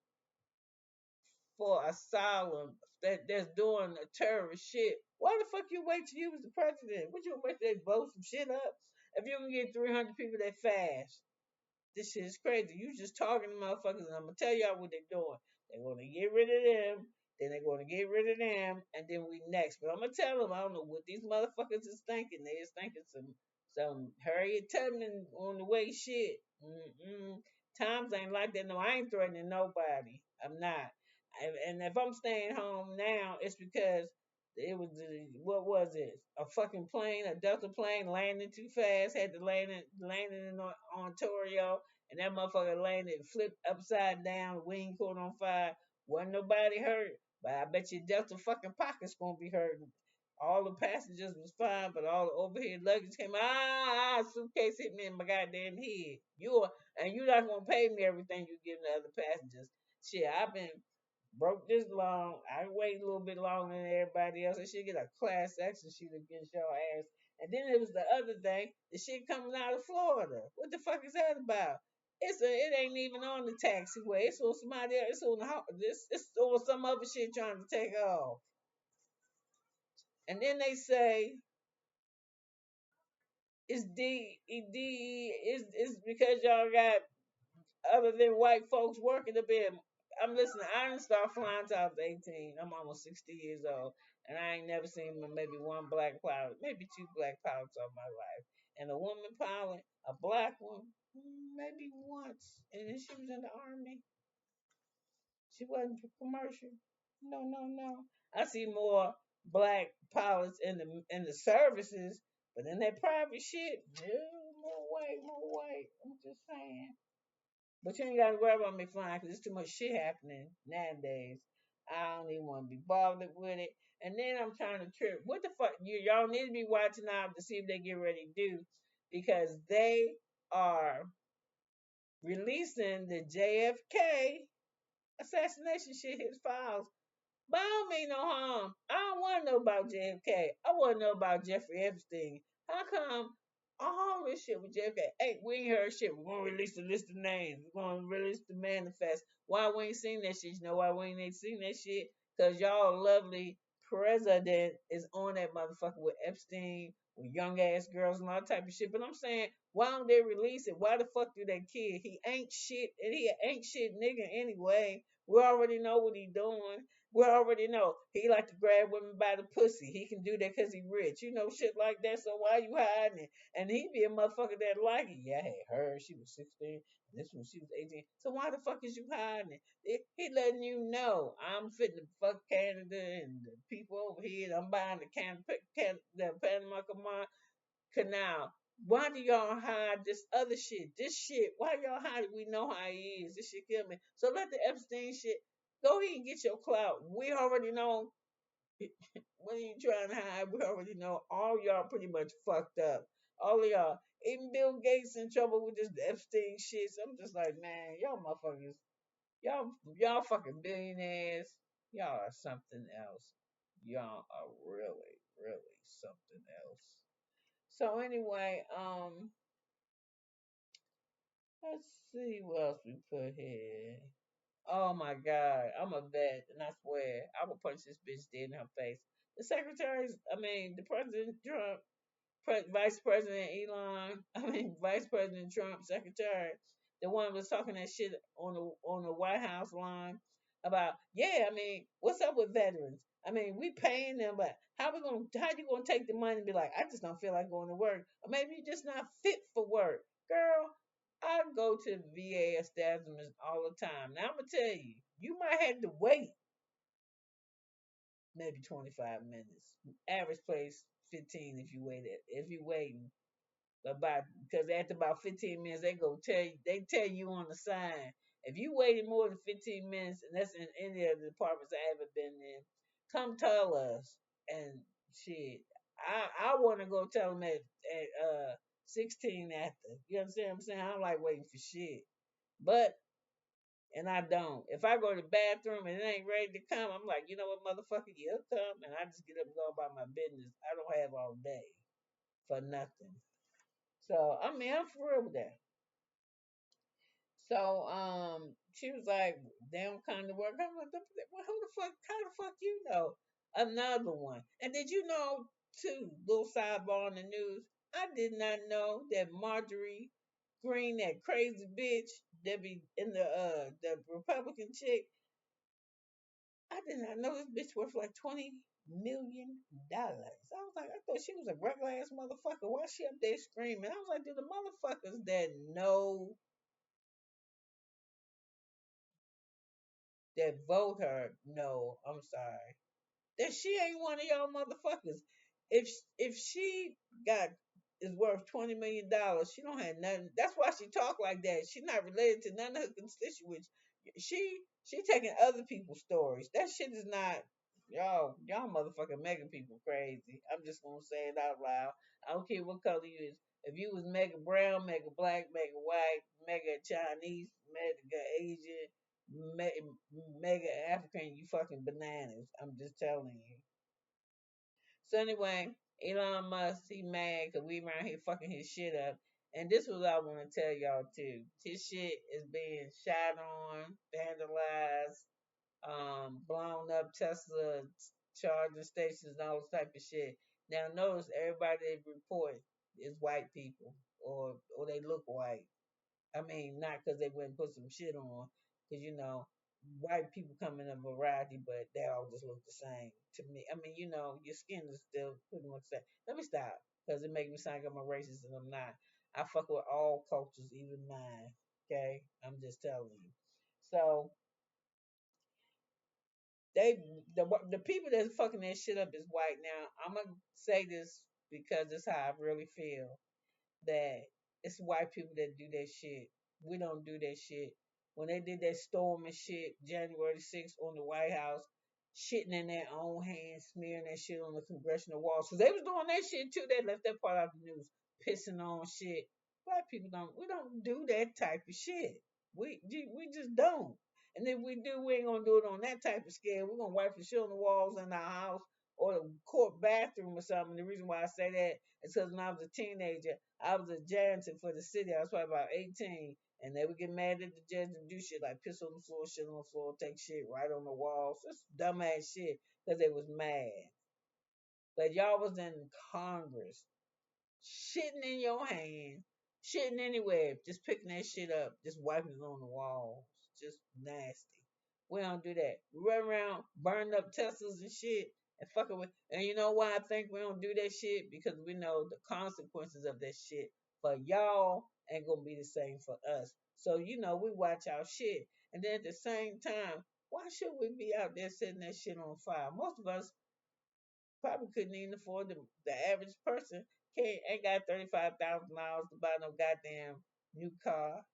for asylum that's doing a terrorist shit, why the fuck you wait till you was the president? Would you wait till they blow some shit up? If you can get 300 people that fast, this shit is crazy. You just talking to motherfuckers, and I'm gonna tell y'all what they're doing. They're gonna get rid of them, then they're gonna get rid of them, and then we next. But I'm gonna tell them I don't know what these motherfuckers is thinking. They is thinking some Harriet Tubman on the way shit. Mm-mm. Times ain't like that. No, I ain't threatening nobody. I'm not. And if I'm staying home now, it's because it was what was it? A fucking plane, a Delta plane landing too fast, had to land in Ontario, and that motherfucker landed, flipped upside down, wing caught on fire. Wasn't nobody hurt, but I bet you Delta fucking pocket's gonna be hurting. All the passengers was fine, but all the overhead luggage came. Suitcase hit me in my goddamn head. You're not gonna pay me everything you give the other passengers. Shit, I've been broke this long. I wait a little bit longer than everybody else. And she get a class action sheet against your ass. And then it was the other thing, the shit coming out of Florida. What the fuck is that about? It ain't even on the taxiway. It's on somebody else. It's on it's on some other shit trying to take off. And then they say it's because y'all got other than white folks working a bit. I'm listening. I didn't start flying till I was 18. I'm almost 60 years old, and I ain't never seen maybe one black pilot, maybe two black pilots all my life, and a woman pilot, a black one, maybe once, and then she was in the army. She wasn't commercial. No, no, no. I see more black pilots in the services, but in that private shit, no, more white, more white. I'm just saying. But you ain't gotta worry about me flying because there's too much shit happening nowadays. I don't even want to be bothered with it. And then I'm trying to trip. What the fuck? Y'all need to be watching out to see if they get ready to do because they are releasing the JFK assassination shit, his files. But I don't mean no harm. I don't want to know about JFK. I want to know about Jeffrey Epstein. How come all this shit with JFK? Hey, we ain't heard shit. We're going to release the list of names. We're going to release the manifest. Why we ain't seen that shit? You know why we ain't seen that shit? Because y'all lovely president is on that motherfucker with Epstein, with young ass girls and all type of shit. But I'm saying, why don't they release it? Why the fuck do that kid? He ain't shit, and he ain't shit nigga anyway. We already know what he doing. We already know he like to grab women by the pussy. He can do that because he rich. You know, shit like that. So why you hiding it? And he be a motherfucker that like it. Yeah, I had her. She was 16. And this one, she was 18. So why the fuck is you hiding it? He letting you know I'm fitting to fuck Canada and the people over here. I'm buying the Panama Canal. Why do y'all hide this other shit? This shit, why y'all hide it? We know how he is. This shit kill me. So let the Epstein shit go ahead and get your clout. We already know what are you trying to hide. We already know all y'all pretty much fucked up. All of y'all. Even Bill Gates in trouble with this Epstein shit. So I'm just like, man, y'all motherfuckers, y'all fucking billionaires. Y'all are something else. Y'all are really, really something else. So anyway, let's see what else we put here. Oh my God, I'm a vet, and I swear I will punch this bitch dead in her face. The secretaries, I mean, the President Trump, Vice President Elon, I mean, Vice President Trump, Secretary, the one was talking that shit on the White House line about, yeah, I mean, what's up with veterans? I mean, we paying them, but how you gonna take the money and be like, I just don't feel like going to work, or maybe you're just not fit for work, girl. I go to VA establishments all the time. Now I'm gonna tell you, you might have to wait maybe 25 minutes. Average place 15 if you wait if you waiting about because after about 15 minutes they tell you on the sign if you waited more than 15 minutes and that's in any of the departments I ever been in, come tell us and shit. I want to go tell them at 16 after. You understand what I'm saying? I don't like waiting for shit, but and I don't. If I go to the bathroom and it ain't ready to come, I'm like, you know what, motherfucker, you'll come, and I just get up and go about my business. I don't have all day for nothing. So I mean, I'm for real with that. So she was like, they don't come to work. I'm like, well, who the fuck? How the fuck you know? Another one. And did you know too? Little sidebar on the news. I did not know that Marjorie Green, that crazy bitch that be in the Republican chick. I did not know this bitch worth like $20 million. I was like, I thought she was a regular ass motherfucker. Why she up there screaming? I was like, do the motherfuckers that know that vote her know? I'm sorry that she ain't one of y'all motherfuckers. If she got is worth $20 million. She don't have nothing. That's why she talk like that. She not related to none of her constituents. She taking other people's stories. That shit is not y'all motherfucking mega people crazy. I'm just gonna say it out loud. I don't care what color you is. If you was mega brown, mega black, mega white, mega Chinese, mega Asian, mega African, you fucking bananas. I'm just telling you. So anyway, Elon Musk, he mad because we around here fucking his shit up. And this was I want to tell y'all too. His shit is being shot on, vandalized, blown up Tesla charging stations and all this type of shit. Now notice everybody they report is white people or they look white. I mean, not because they wouldn't put some shit on, because white people come in a variety, but they all just look the same to me. I mean, your skin is still pretty much the same. Let me stop, because it makes me sound like I'm a racist, and I'm not. I fuck with all cultures, even mine. Okay, I'm just telling you. So they the people that's fucking that shit up is white. Now I'm gonna say this because it's how I really feel that it's white people that do that shit. We don't do that shit. When they did that storm and shit, January 6th on the White House, shitting in their own hands, smearing that shit on the congressional walls. Because they was doing that shit too. They left that part out of the news, pissing on shit. Black people we don't do that type of shit. We just don't. And if we do, we ain't gonna do it on that type of scale. We're gonna wipe the shit on the walls in our house or the court bathroom or something. The reason why I say that is because when I was a teenager, I was a janitor for the city. I was probably about 18. And they would get mad at the judge and do shit like piss on the floor, shit on the floor, take shit right on the walls. Just dumbass shit because they was mad. But y'all was in Congress, shitting in your hand, shitting anywhere, just picking that shit up, just wiping it on the walls. Just nasty. We don't do that. We run around burning up Teslas and shit and fucking with. And you know why I think we don't do that shit? Because we know the consequences of that shit for y'all ain't gonna be the same for us. So we watch our shit. And then at the same time, why should we be out there setting that shit on fire? Most of us probably couldn't even afford the average person ain't got $35,000 to buy no goddamn new car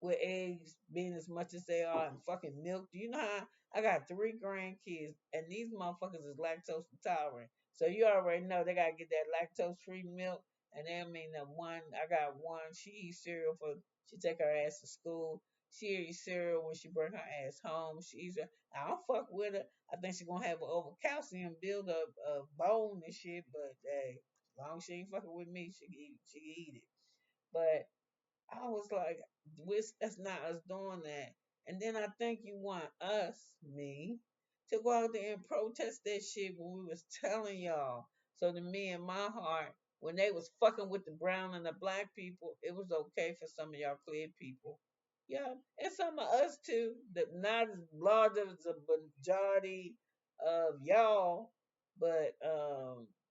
with eggs being as much as they are and fucking milk. Do you know how I got 3 grandkids and these motherfuckers is lactose intolerant? So you already know they gotta get that lactose free milk. And then I mean the one I got one, she eats cereal she take her ass to school. She eats cereal when she bring her ass home. She eats her. I don't fuck with her. I think she gonna have an over calcium build up of bone and shit. But hey, as long as she ain't fucking with me, she can eat it. But I was like, that's not us doing that. And then I think you want us, me, to go out there and protest that shit when we was telling y'all. So to me, in my heart, when they was fucking with the brown and the black people, it was okay for some of y'all clear people. Yeah, and some of us too. Not as large as the majority of y'all, but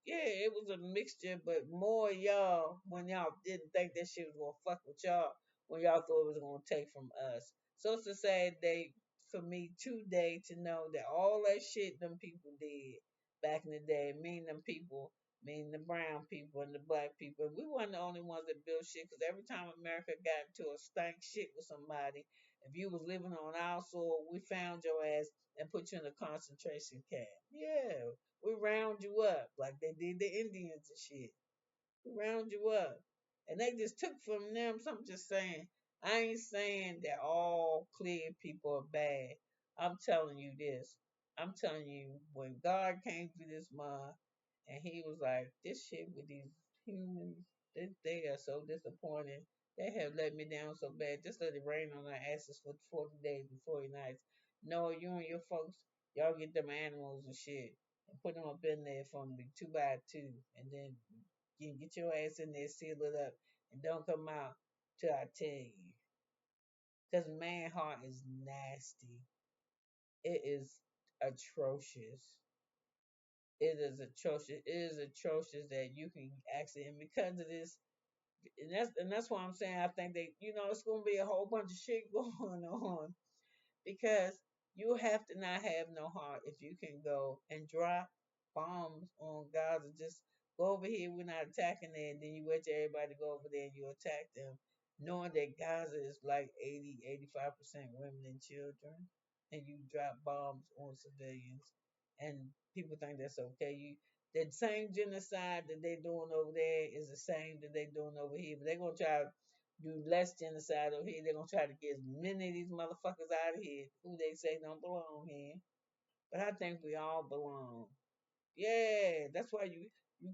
yeah, it was a mixture, but more y'all when y'all didn't think that shit was gonna fuck with y'all, when y'all thought it was gonna take from us. So it's a sad day for me today to know that all that shit them people did back in the day, mean them people, mean the brown people and the black people. We weren't the only ones that built shit, because every time America got into a stank shit with somebody, if you was living on our soil, we found your ass and put you in a concentration camp. Yeah, we round you up like they did the Indians and shit. We round you up. And they just took from them. So I'm just saying, I ain't saying that all clear people are bad. I'm telling you this. I'm telling you, when God came through this month and he was like, this shit with these humans, they are so disappointing. They have let me down so bad. Just let it rain on our asses for 40 days and 40 nights. No, you and your folks, y'all get them animals and shit and put them up in there for me 2 by 2. And then you get your ass in there, seal it up, and don't come out till I tell you. Because man heart is nasty. It is atrocious. It is atrocious. It is atrocious that you can actually, and because of this, and that's why I'm saying I think that it's gonna be a whole bunch of shit going on, because you have to not have no heart if you can go and drop bombs on Gaza just Go over here, we're not attacking there. And then you wait till everybody go over there and you attack them, knowing that Gaza is like 80, 85% women and children, and you drop bombs on civilians, and people think that's okay. That same genocide that they're doing over there is the same that they're doing over here, but they're gonna try to do less genocide over here. They're gonna try to get as many of these motherfuckers out of here who they say don't belong here. But I think we all belong. Yeah, that's why you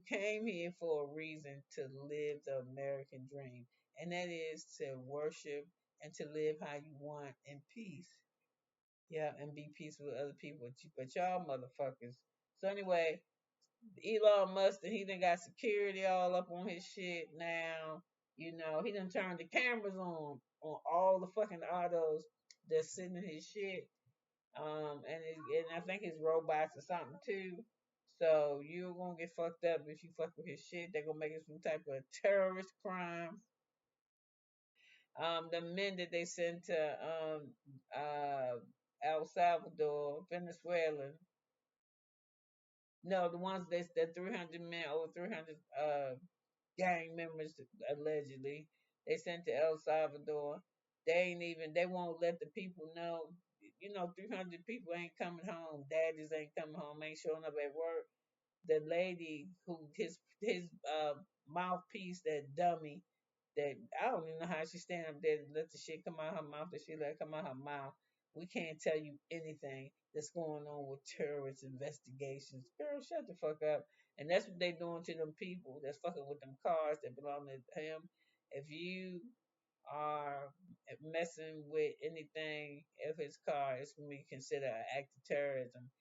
came here for a reason to live the American dream, and that is to worship and to live how you want in peace. Yeah, and be peaceful with other people. But y'all motherfuckers. So anyway, Elon Musk, he done got security all up on his shit now. He done turned the cameras on all the fucking autos that's sitting in his shit. And I think his robots or something too. So you're gonna get fucked up if you fuck with his shit. They're gonna make it some type of terrorist crime. The men that they sent to El Salvador, Venezuela. No, the ones that 300 men, over 300 gang members allegedly they sent to El Salvador. They won't let the people know. 300 people ain't coming home. Daddies ain't coming home. Ain't showing up at work. The lady who his mouthpiece, that dummy, that I don't even know how she stand up there to let the shit come out her mouth that she let come out her mouth. We can't tell you anything that's going on with terrorist investigations. Girl, shut the fuck up. And that's what they doing to them people that's fucking with them cars that belong to him. If you are messing with anything of his car, it's going to be considered an act of terrorism.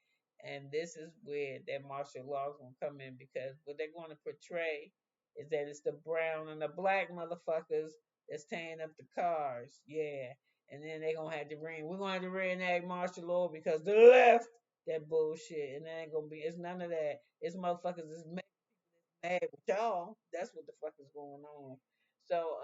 And this is where that martial law is going to come in, because what they're going to portray is that it's the brown and the black motherfuckers that's tearing up the cars. Yeah. And then they're going to have to we're going to have to reenact martial law because the left, that bullshit. And it ain't going to be, it's none of that. It's motherfuckers that's mad with y'all. That's what the fuck is going on. So,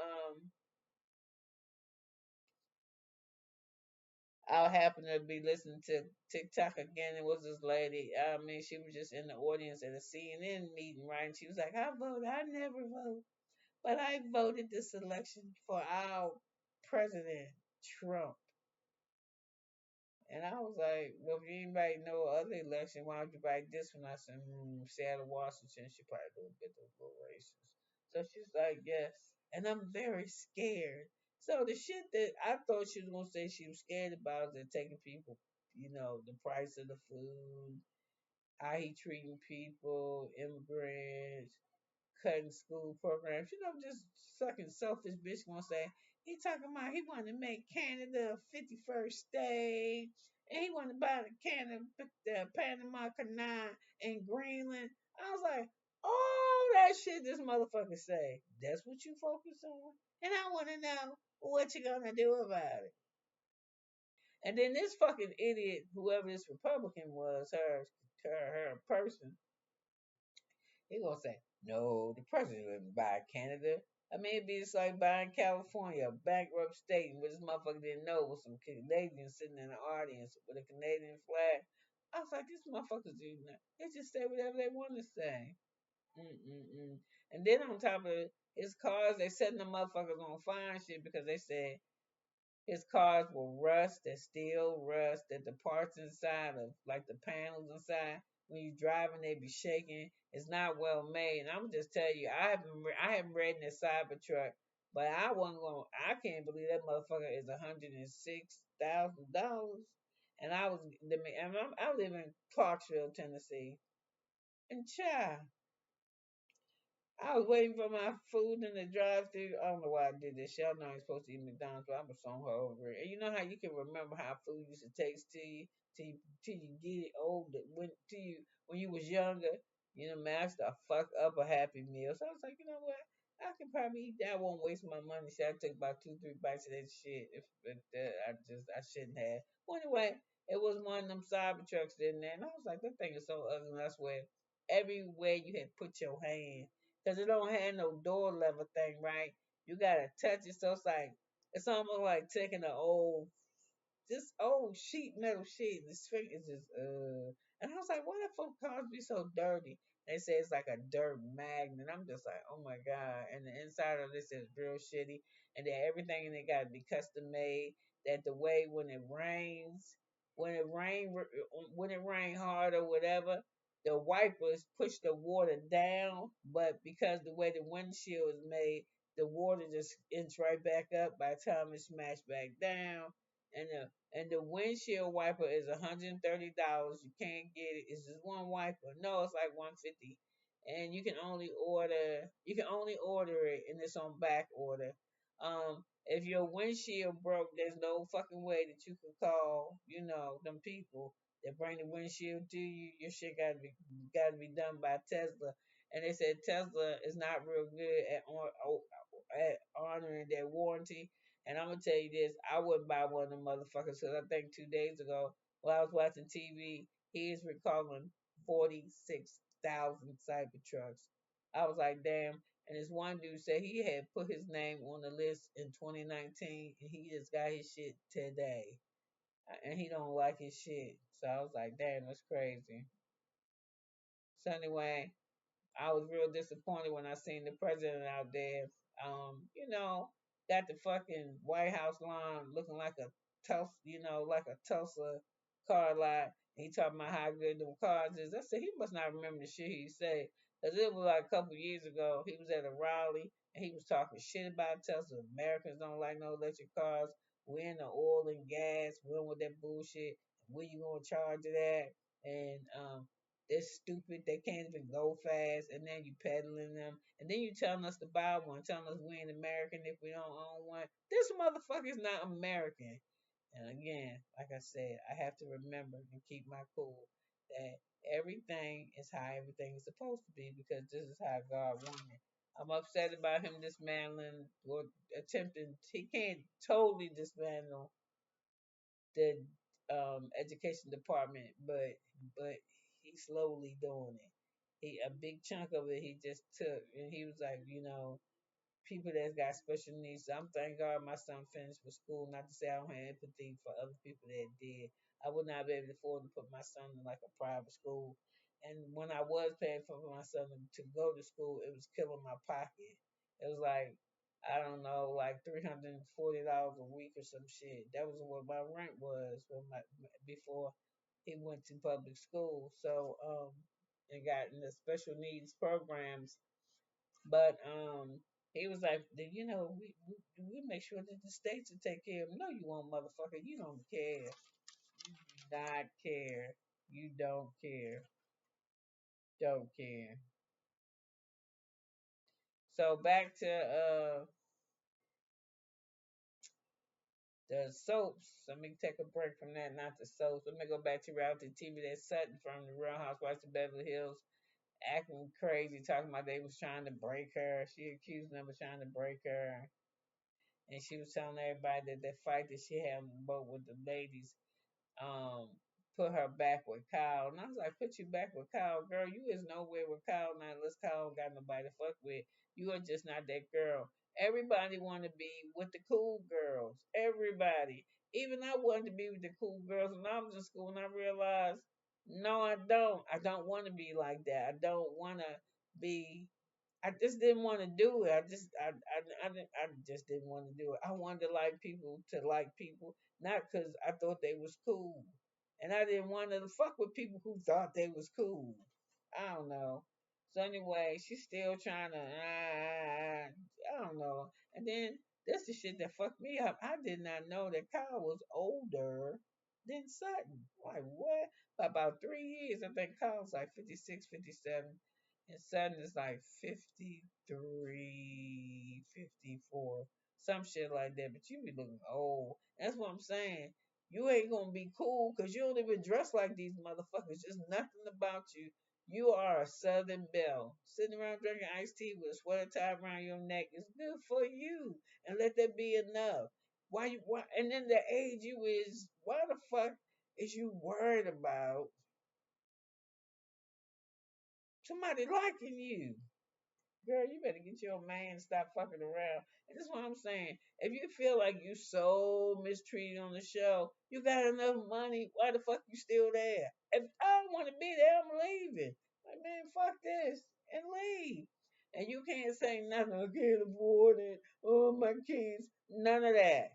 I happened to be listening to TikTok again. It was this lady. I mean, she was just in the audience at a CNN meeting, right? And she was like, "I voted. I never vote, but I voted this election for our president, Trump." And I was like, "Well, if you ain't no other election, why don't you write this one?" I said, "Seattle, Washington. She probably a bit of a little racist." So she's like, "Yes," and I'm very scared. So the shit that I thought she was gonna say she was scared about is taking people, the price of the food, how he treating people, immigrants, cutting school programs. Just sucking selfish bitch gonna say he talking about he want to make Canada a 51st state, and he want to buy the Panama Canal in Greenland. I was like, all that shit this motherfucker say. That's what you focus on, and I want to know what you gonna do about it. And then this fucking idiot, whoever this Republican was, her person, he gonna say, no, the president wouldn't buy Canada. I mean, it'd be just like buying California, a bankrupt state, where this motherfucker didn't know was some Canadians sitting in the audience with a Canadian flag. I was like, these motherfuckers do not. They just say whatever they want to say. Mm-mm-mm. And then on top of it, his cars, they setting the motherfuckers on fire and shit because they said his cars will rust, they still rust, that the parts inside of, like the panels inside, when you driving, they be shaking. It's not well made. And I'm just tell you, I haven't ridden a Cybertruck, but I wasn't going. I can't believe that motherfucker is $106,000. And I live in Clarksville, Tennessee, and child, I was waiting for my food in the drive-thru. I don't know why I did this. Y'all know I ain't supposed to eat McDonald's, but I'm a song her over it. And you know how you can remember how food used to taste to you till you get it older. When you was younger, man, I used to fuck up a Happy Meal. So I was like, you know what? I can probably eat that. I won't waste my money. So I took about 2, 3 bites of that shit. I shouldn't have. Well, anyway, it was one of them Cybertrucks in there, and I was like, that thing is so ugly. And I swear, everywhere you had put your hand, because it don't have no door level thing, right? You gotta touch it, so it's almost like taking an this old sheet metal sheet. This thing is just. And I was like, why the fuck cars be so dirty? They say it's like a dirt magnet. I'm just like, oh my god. And the inside of this is real shitty. And then everything in it got to be custom made. That the way when it rains, when it rain, when it rain hard or whatever, the wipers push the water down. But because the way the windshield is made, the water just inch right back up by the time it smashed back down. And the windshield wiper is $130. You can't get it. It's just one wiper. No, it's like 150. And you can only order it and it's on back order. If your windshield broke, there's no fucking way that you can call, them people that bring the windshield to you. Your shit gotta be done by Tesla. And they said Tesla is not real good at honoring their warranty. And I'm gonna tell you this, I wouldn't buy one of them motherfuckers because I think 2 days ago while I was watching TV, he is recalling 46,000 Cybertrucks. I was like, damn. And this one dude said he had put his name on the list in 2019 and he just got his shit today. And he don't like his shit. So I was like, damn, that's crazy. So anyway, I was real disappointed when I seen the president out there. Got the fucking White House lawn looking like a Tulsa car lot. And he talking about how good them cars is. I said he must not remember the shit he said. Cause it was like a couple years ago. He was at a rally and he was talking shit about Tesla. Americans don't like no electric cars. We're in the oil and gas. We don't want that bullshit. Where you gonna charge it at? And they're stupid. They can't even go fast. And then you peddling them. And then you telling us to buy one, telling us we ain't American if we don't own one. This motherfucker's not American. And again, like I said, I have to remember and keep my cool that everything is how everything is supposed to be because this is how God wanted it. I'm upset about him dismantling or attempting. He can't totally dismantle the education department, but he's slowly doing it. A big chunk of it he just took, and he was like, people that's got special needs. So I'm thank God my son finished with school. Not to say I don't have empathy for other people that did. I would not be able to afford to put my son in like a private school. And when I was paying for my son to go to school, it was killing my pocket. It was like I don't know, like $340 a week or some shit. That was what my rent was before he went to public school. So and got in the special needs programs, but he was like, we make sure that the states will take care of him. No, you won't, motherfucker. You don't care. You do not care. You don't care. Don't care. So back to the soaps. Let me take a break from that, not the soaps. Let me go back to reality TV. That Sutton from the Real Housewives of Beverly Hills acting crazy, talking about they was trying to break her. She accused them of trying to break her. And she was telling everybody that that fight that she had on the boat with the ladies um put her back with Kyle. And I was like, put you back with Kyle, girl. You is nowhere with Kyle now unless Kyle got nobody to fuck with. You are just not that girl. Everybody wanna be with the cool girls. Everybody. Even I wanted to be with the cool girls when I was in school and I realized no, I don't. I don't want to be like that. I don't want to be I just didn't want to do it. I just didn't want to do it. I wanted to like people, not because I thought they was cool, and I didn't want to fuck with people who thought they was cool. I don't know. So anyway, she's still trying to. I don't know. And then that's the shit that fucked me up. I did not know that Kyle was older than Sutton. Like what? By about 3 years. I think Kyle's like 56, 57. And Sutton is like 53, 54, some shit like that. But you be looking old. That's what I'm saying. You ain't gonna be cool because you don't even dress like these motherfuckers. Just nothing about you. You are a Southern belle. Sitting around drinking iced tea with a sweater tied around your neck is good for you. And let that be enough. Why and then the age you is why the fuck is you worried about somebody liking you? Girl, you better get your man and stop fucking around. And that's what I'm saying. If you feel like you so mistreated on the show, you got enough money. Why the fuck you still there? If I don't want to be there, I'm leaving. Like man, fuck this, and leave. And you can't say nothing. I can't afford it. Oh, my kids. None of that.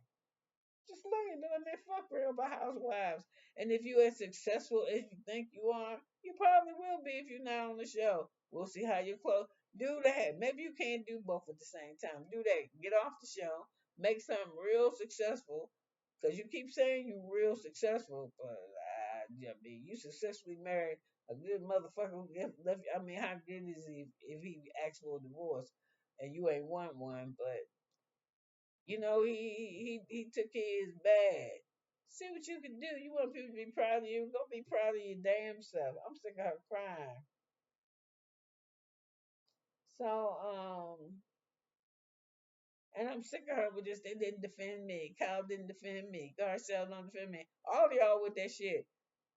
Just learn, I mean, fuck real about housewives. And if you as successful as you think you are, you probably will be if you're not on the show. We'll see how you close. Do that. Maybe you can't do both at the same time. Do that. Get off the show. Make something real successful. Because you keep saying you're real successful, but I mean, you successfully married a good motherfucker who left. I mean, how good is he if he asks for a divorce and you ain't want one? But he took his bad. See what you can do. You want people to be proud of you? Go be proud of your damn self. I'm sick of her crying. So, and I'm sick of her with this. They didn't defend me. Kyle didn't defend me. Garcelle don't defend me. All y'all with that shit.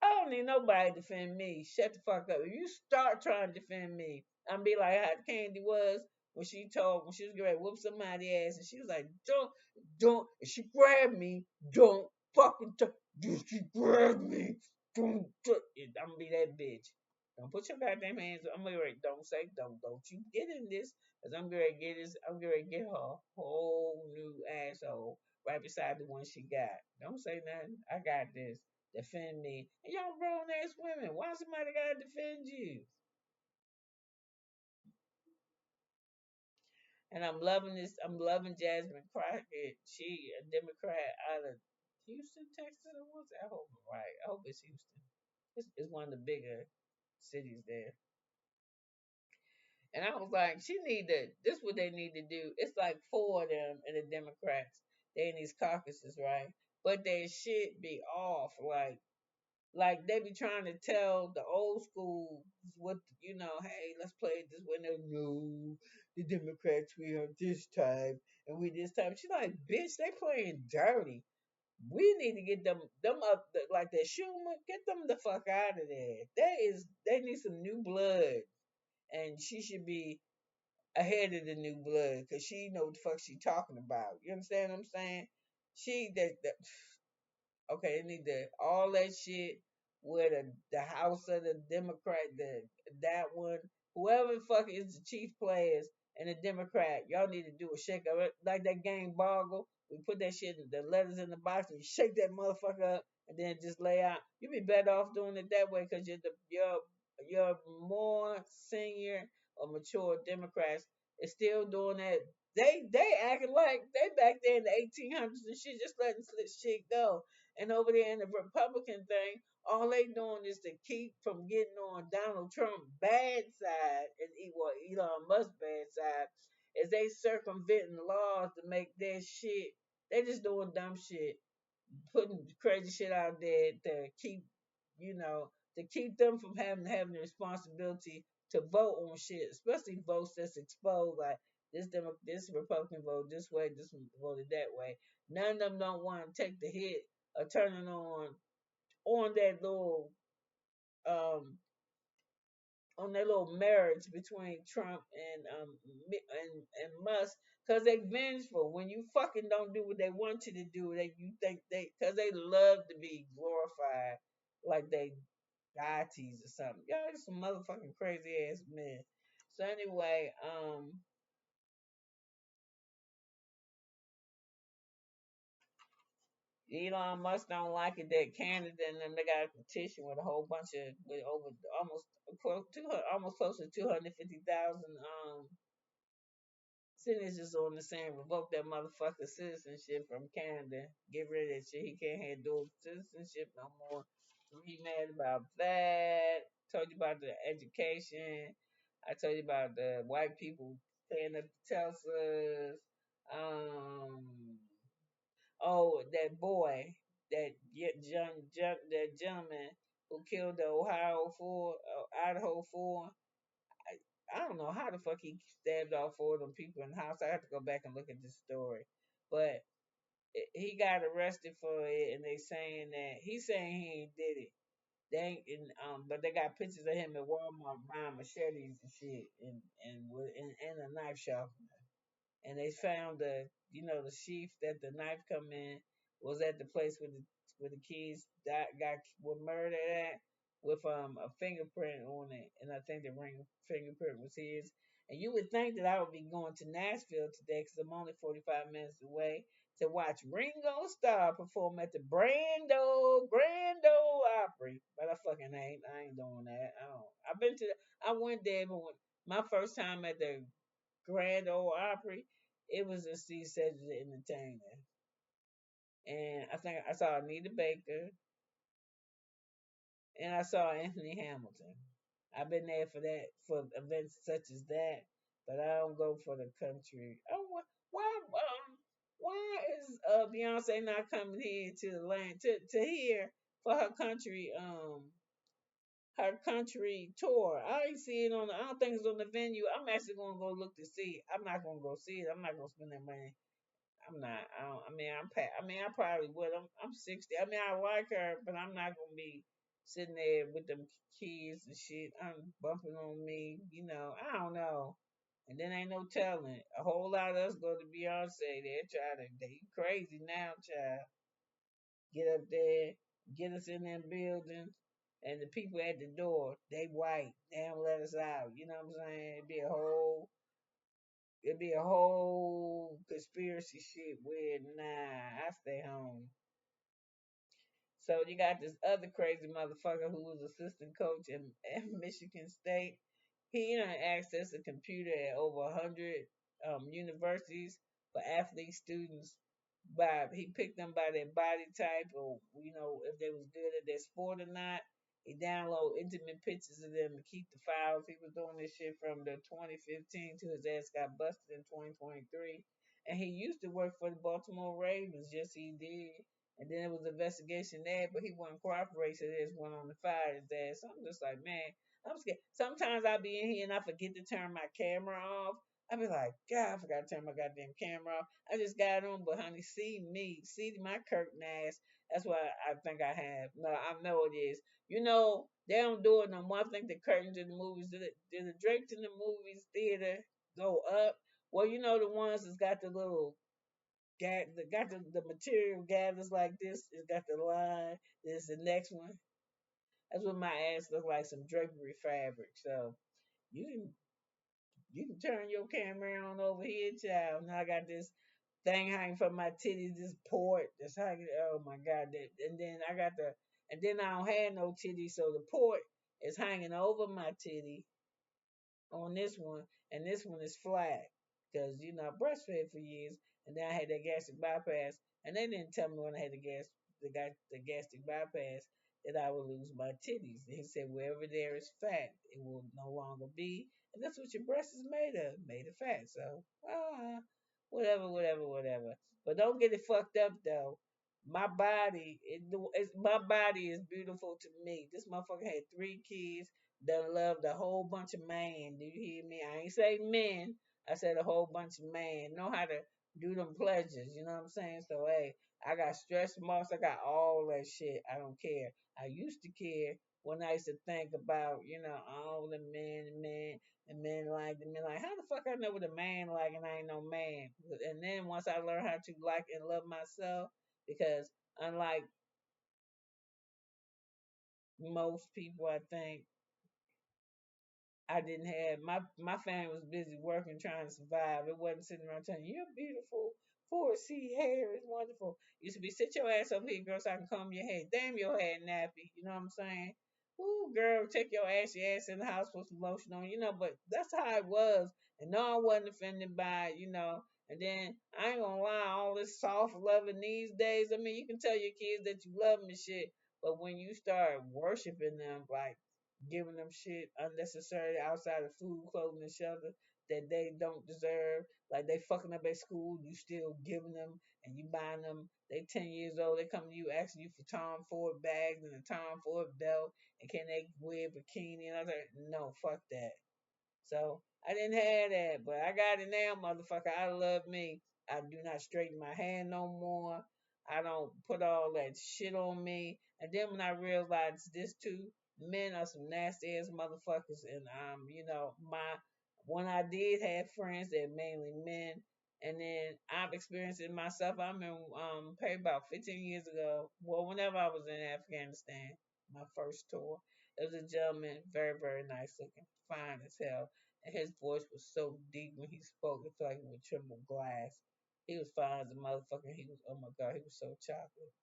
I don't need nobody to defend me. Shut the fuck up. If you start trying to defend me, I'm be like how Candy was when she was going to whoop somebody ass and she was like, don't, and she grabbed me, don't fucking, she grabbed me, I'm gonna be that bitch. Don't put your goddamn hands. I'm gonna don't say don't you get in this, cause I'm gonna get her whole new asshole right beside the one she got. Don't say nothing. I got this. Defend me. And y'all grown ass women. Why somebody gotta defend you? And I'm loving this. I'm loving Jasmine Crockett. She a Democrat out of Houston, Texas. Or what's that? I hope I'm right. I hope it's Houston. It's one of the bigger cities there. And I was like, she need to. This what they need to do. It's like four of them in the Democrats. They in these caucuses, right? But their shit be off. Like they be trying to tell the old school what hey, let's play it this way. No, the Democrats we are this time and we this time. She's like, bitch, they playing dirty. We need to get them up like that Schumer. Get them the fuck out of there. They need some new blood, and she should be ahead of the new blood because she know what the fuck she talking about. You understand what I'm saying? She that Okay, they need to all that shit with the House of the Democrat, that one, whoever the fuck is the chief players and the Democrat, y'all need to do a shake of it like that game Boggle. We put that shit, the letters in the box, and you shake that motherfucker up, and then just lay out. You be better off doing it that way because you're more senior or mature Democrats is still doing that. They acting like they back there in the 1800s and shit, just letting shit go. And over there in the Republican thing, all they doing is to keep from getting on Donald Trump bad side and Elon Musk bad side, is they circumventing laws to make their shit. They just doing dumb shit, putting crazy shit out there to keep them from having the responsibility to vote on shit, especially votes that's exposed like this Republican vote this way, this one voted that way. None of them don't want to take the hit of turning on that little um marriage between Trump and Musk because they vengeful. When you fucking don't do what they want you to do, you think because they love to be glorified like they deities or something. Y'all just some motherfucking crazy ass men. So anyway, Elon Musk don't like it that Canada and them they got a petition with a whole bunch of with over almost close to 250,000 signatures on the saying revoke that motherfucker citizenship from Canada. Get rid of that shit. He can't have dual citizenship no more. So he mad about that. Told you about the education. I told you about the white people paying up the Teslas. Um, Oh, that boy, that gentleman who killed the Idaho four. I don't know how the fuck he stabbed all four of them people in the house. I have to go back and look at this story, but he got arrested for it, and they saying that he's saying he ain't did it. They ain't, but they got pictures of him at Walmart buying machetes and shit, and a knife shop, and they found the sheath that the knife come in was at the place where the kids were murdered at. with a fingerprint on it, and I think the ring fingerprint was his. And you would think that I would be going to Nashville today because I'm only 45 minutes away to watch Ringo Starr perform at the Grand Ole Opry. But I fucking ain't. I ain't doing that. I don't. I've been to. I went there, but my first time at the Grand Ole Opry, it was to see Cedric the Entertainer, and I think I saw Anita Baker, and I saw Anthony Hamilton. I've been there for that for events such as that, but I don't go for the country. Oh, why is Beyonce not coming here to the land to here for her country tour? I ain't see it on. I don't think it's on the venue. I'm actually gonna go look to see. I'm not gonna go see it. I'm not gonna spend that money. I'm not. I don't. I mean, I mean, I probably would. I'm 60. I mean, I like her, but I'm not gonna be sitting there with them kids and shit. I'm bumping on me. I don't know. And then ain't no telling. A whole lot of us go to Beyonce. They're trying to. They crazy now, child. Get up there, get us in them buildings, and the people at the door, they white. They don't let us out. You know what I'm saying? It'd be a whole conspiracy shit where nah, I stay home. So you got this other crazy motherfucker who was assistant coach at Michigan State. He done access a computer at over 100 universities for athlete students. He picked them by their body type, or if they was good at their sport or not. He download intimate pictures of them and keep the files. He was doing this shit from the 2015 to his ass got busted in 2023. And he used to work for the Baltimore Ravens. Yes, he did. And then there was an investigation there, but he wouldn't cooperate, so there's one on the fire his ass. So I'm just like, man, I'm scared. Sometimes I be in here and I forget to turn my camera off. I be like, God, I forgot to turn my goddamn camera off. I just got on, but honey, see my curtain ass. That's what I think I have. No, I know it is. They don't do it no more. I think the curtains in the movies, do the drapes in the movies theater go up? Well, the ones that's got the little got the material gathers like this. It's got the line. This is the next one. That's what my ass look like, some drapery fabric. So you can you can turn your camera on over here, child. Now I got this thing hanging from my titties, this port that's hanging. Oh my god! And then and then I don't have no titties, so the port is hanging over my titty on this one, and this one is flat because I breastfed for years, and then I had that gastric bypass, and they didn't tell me when I had the gastric bypass that I would lose my titties. They said wherever there is fat, it will no longer be, and that's what your breast is made of fat. So whatever, whatever, whatever. But don't get it fucked up though. My body is beautiful to me. This motherfucker had 3 kids that loved a whole bunch of man. Do you hear me? I ain't say men. I said a whole bunch of man. Know how to do them pleasures. You know what I'm saying? So hey, I got stress marks. I got all that shit. I don't care. I used to care when I used to think about, all the men like the men like how the fuck I know what a man like and I ain't no man. And then once I learned how to like and love myself, because unlike most people, I think I didn't have my family was busy working, trying to survive. It wasn't sitting around telling you you're beautiful. 4C hair is wonderful. Used to be sit your ass up here, girl, so I can comb your hair. Damn your hair nappy. You know what I'm saying? Ooh, girl, take your ass in the house, put some lotion on. But that's how it was. And no, I wasn't offended by it. And then I ain't gonna lie, all this soft loving these days. I mean, you can tell your kids that you love them and shit, but when you start worshiping them, like giving them shit unnecessarily outside of food, clothing, and shelter that they don't deserve. Like they fucking up at school, you still giving them and you buying them. They 10 years old, they come to you asking you for Tom Ford bags and a Tom Ford belt, and can they wear a bikini? And I was like, no, fuck that. So I didn't have that, but I got it now, motherfucker. I love me. I do not straighten my hair no more. I don't put all that shit on me. And then when I realized this too, men are some nasty ass motherfuckers. And my when I did have friends, they're mainly men. And then I've experienced it myself. I'm in probably about 15 years ago. Well, whenever I was in Afghanistan, my first tour. It was a gentleman, very, very nice looking, fine as hell. And his voice was so deep when he spoke, it felt like it would tremble glass. He was fine as a motherfucker. He was, oh my God, he was so chocolate.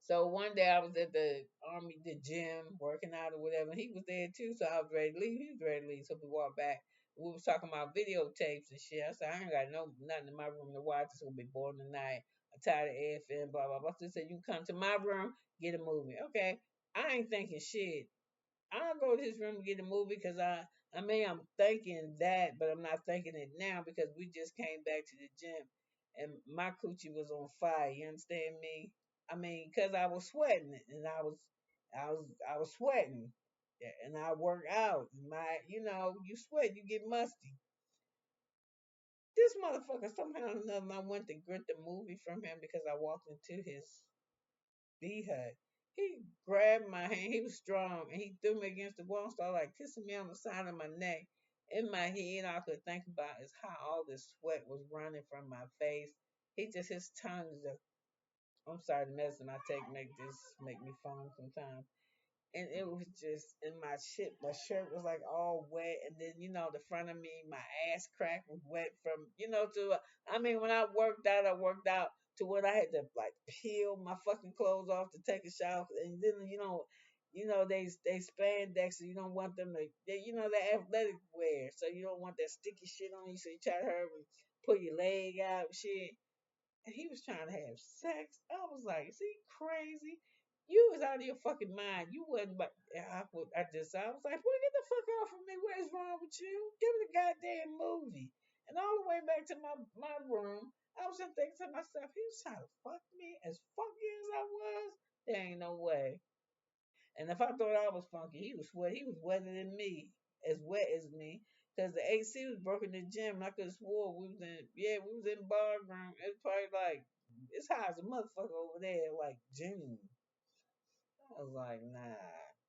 So one day I was at the army, the gym, working out or whatever. And he was there too, so I was ready to leave. He was ready to leave, so we walked back. We was talking about videotapes and shit. I said, I ain't got nothing in my room to watch. It's gonna be boring tonight. I'm tired of AFN, blah blah blah. So he said, you come to my room, get a movie. Okay. I ain't thinking shit. I'll go to his room and get a movie because I mean, I'm thinking that, but I'm not thinking it now because we just came back to the gym and my coochie was on fire. You understand me? I mean, because I was sweating it and I was sweating. Yeah, and I work out. You sweat, you get musty. This motherfucker somehow or another, I went to rent the movie from him because I walked into his B hut. He grabbed my hand. He was strong, and he threw me against the wall and started like kissing me on the side of my neck. In my head, all I could think about is how all this sweat was running from my face. His tongue is a. I'm sorry, the medicine I take make me foam sometimes, and it was just in my shit. My shirt was like all wet, and then the front of me, my ass crack was wet from to. I mean, when I worked out to what I had to like peel my fucking clothes off to take a shower, and then they spandex, so you don't want them to they athletic wear, so you don't want that sticky shit on you, so you try to hurry and pull your leg out, and shit. And he was trying to have sex. I was like, is he crazy? You was out of your fucking mind. You wasn't, but I was like, boy, get the fuck off of me. What is wrong with you? Give me the goddamn movie. And all the way back to my room, I was just thinking to myself, he was trying to fuck me as funky as I was. There ain't no way. And if I thought I was funky, he was sweat. He was wetter than me, as wet as me. Cause the AC was broken in the gym. And I could have swore we was in bar room. It was probably like it's hot as a motherfucker over there, like June. I was like, nah,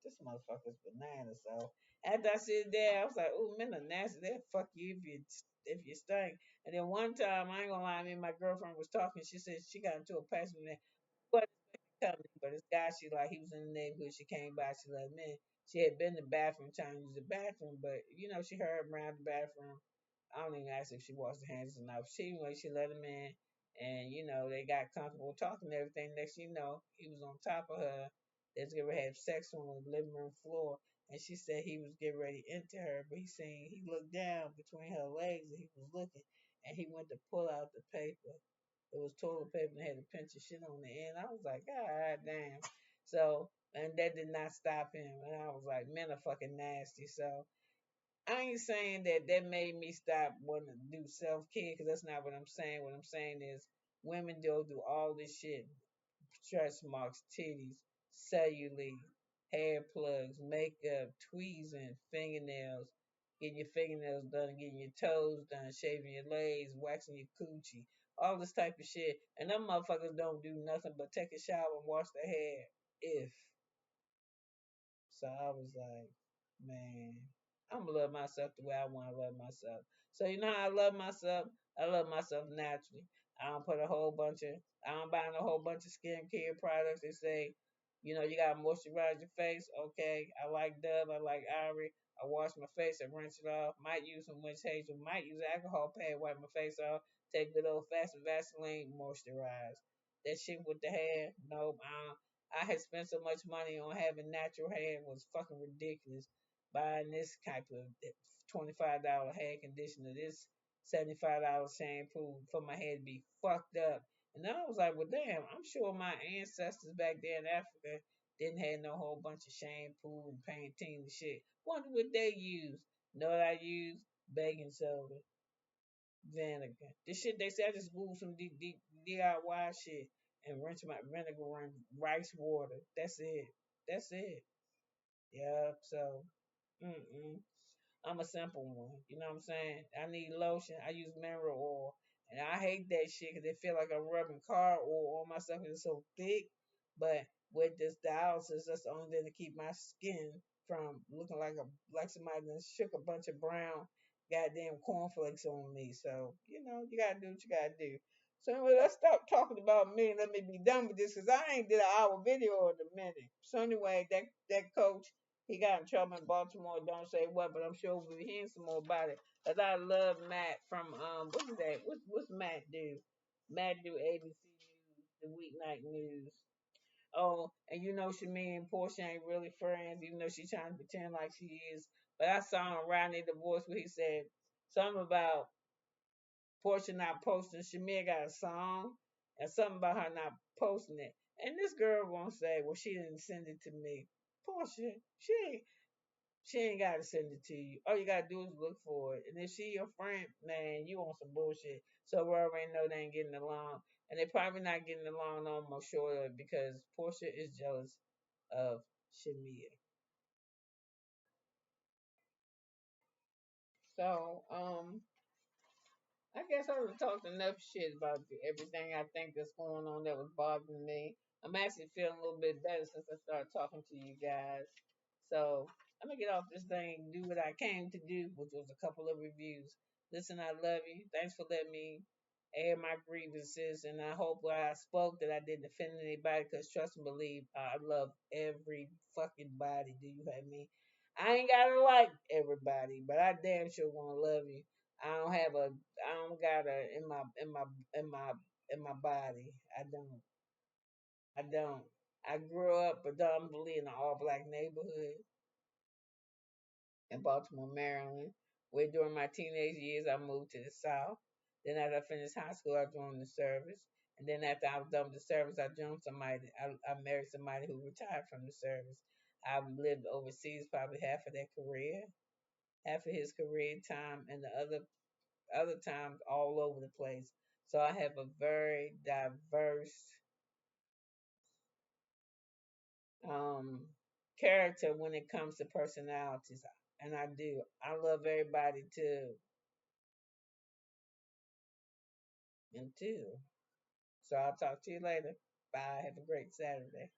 this motherfucker's banana. So after I sit there, I was like, oh, men are nasty. They'll fuck you if you stink. And then one time, I ain't gonna lie, me and my girlfriend was talking. She said she got into a passion company, but this guy she like he was in the neighborhood. She came by, she let him in. She had been in the bathroom trying to use the bathroom, but she heard him around the bathroom. I don't even ask if she washed her hands enough. She let him in, and they got comfortable talking and everything. Next thing you know, he was on top of her. They was gonna have sex on the living room floor, and she said he was getting ready to enter her, but he looked down between her legs and he was looking, and he went to pull out the paper. It was toilet paper and had a pinch of shit on the end. I was like, God damn. So, and that did not stop him. And I was like, men are fucking nasty. So, I ain't saying that made me stop wanting to do self care because that's not what I'm saying. What I'm saying is women do all this shit stretch marks, titties, cellulite, hair plugs, makeup, tweezing, fingernails, getting your fingernails done, getting your toes done, shaving your legs, waxing your coochie, all this type of shit. And them motherfuckers don't do nothing but take a shower and wash their hair. If so, I was like, man, I'm gonna love myself the way I want to love myself. So you know how I love myself? I love myself naturally. I don't put a whole bunch of, I don't buy a whole bunch of skincare products. They say, you gotta moisturize your face. Okay, I like Dove. I like Ivory. I wash my face. I rinse it off. Might use some witch hazel. Might use alcohol pad. Wipe my face off. Take good old fashioned Vaseline. Moisturize. That shit with the hair. Nope. I had spent so much money on having natural hair, it was fucking ridiculous. Buying this type of $25 hair conditioner, this $75 shampoo for my hair to be fucked up. And then I was like, well, damn, I'm sure my ancestors back there in Africa didn't have no whole bunch of shampoo and Pantene and shit. Wonder what they used. Know what I used? Baking soda, vinegar. This shit they say I just Googled some DIY shit and rinse my vinegar and rice water. That's it. That's it. Yeah. So, mm-mm. I'm a simple one. You know what I'm saying? I need lotion. I use mineral oil. And I hate that shit because it feel like I'm rubbing car oil on myself because it's so thick. But with this dialysis, that's the only thing to keep my skin from looking like somebody that shook a bunch of brown goddamn cornflakes on me. So, you gotta do what you gotta do. So anyway, let's stop talking about me and let me be done with this because I ain't did an hour video in a minute. So anyway, that coach, he got in trouble in Baltimore. Don't say what, but I'm sure we'll be hearing some more about it. Cause I love Matt from what is that? What's Matt do? Matt do ABC News, the weeknight news. Oh, and you know, Shami and Portia ain't really friends, even though she trying to pretend like she is. But I saw him around their divorce where he said something about Portia not posting. Shamir got a song and something about her not posting it. And this girl won't say, well, she didn't send it to me. Portia, she ain't gotta send it to you. All you gotta do is look for it. And if she your friend, man, you on some bullshit. So we already know they ain't getting along. And they probably not getting along no more shorter because Portia is jealous of Shamir. So, I guess I have talked enough shit about everything I think that's going on that was bothering me. I'm actually feeling a little bit better since I started talking to you guys. So I'm gonna get off this thing, do what I came to do, which was a couple of reviews. Listen, I love you. Thanks for letting me air my grievances, and I hope when I spoke that I didn't offend anybody. Cause trust and believe, I love every fucking body. Do you have me? I ain't gotta like everybody, but I damn sure wanna love you. I don't got a in my in my body. I don't. I don't. I grew up predominantly in an all black neighborhood in Baltimore, Maryland, where during my teenage years I moved to the South. Then after I finished high school, I joined the service. And then after I was done with the service, I joined somebody. I married somebody who retired from the service. I've lived overseas probably half of that career, half of his career time, and the other times all over the place. So I have a very diverse um, character when it comes to personalities, and I do. I love everybody too, and too. So I'll talk to you later. Bye. Have a great Saturday.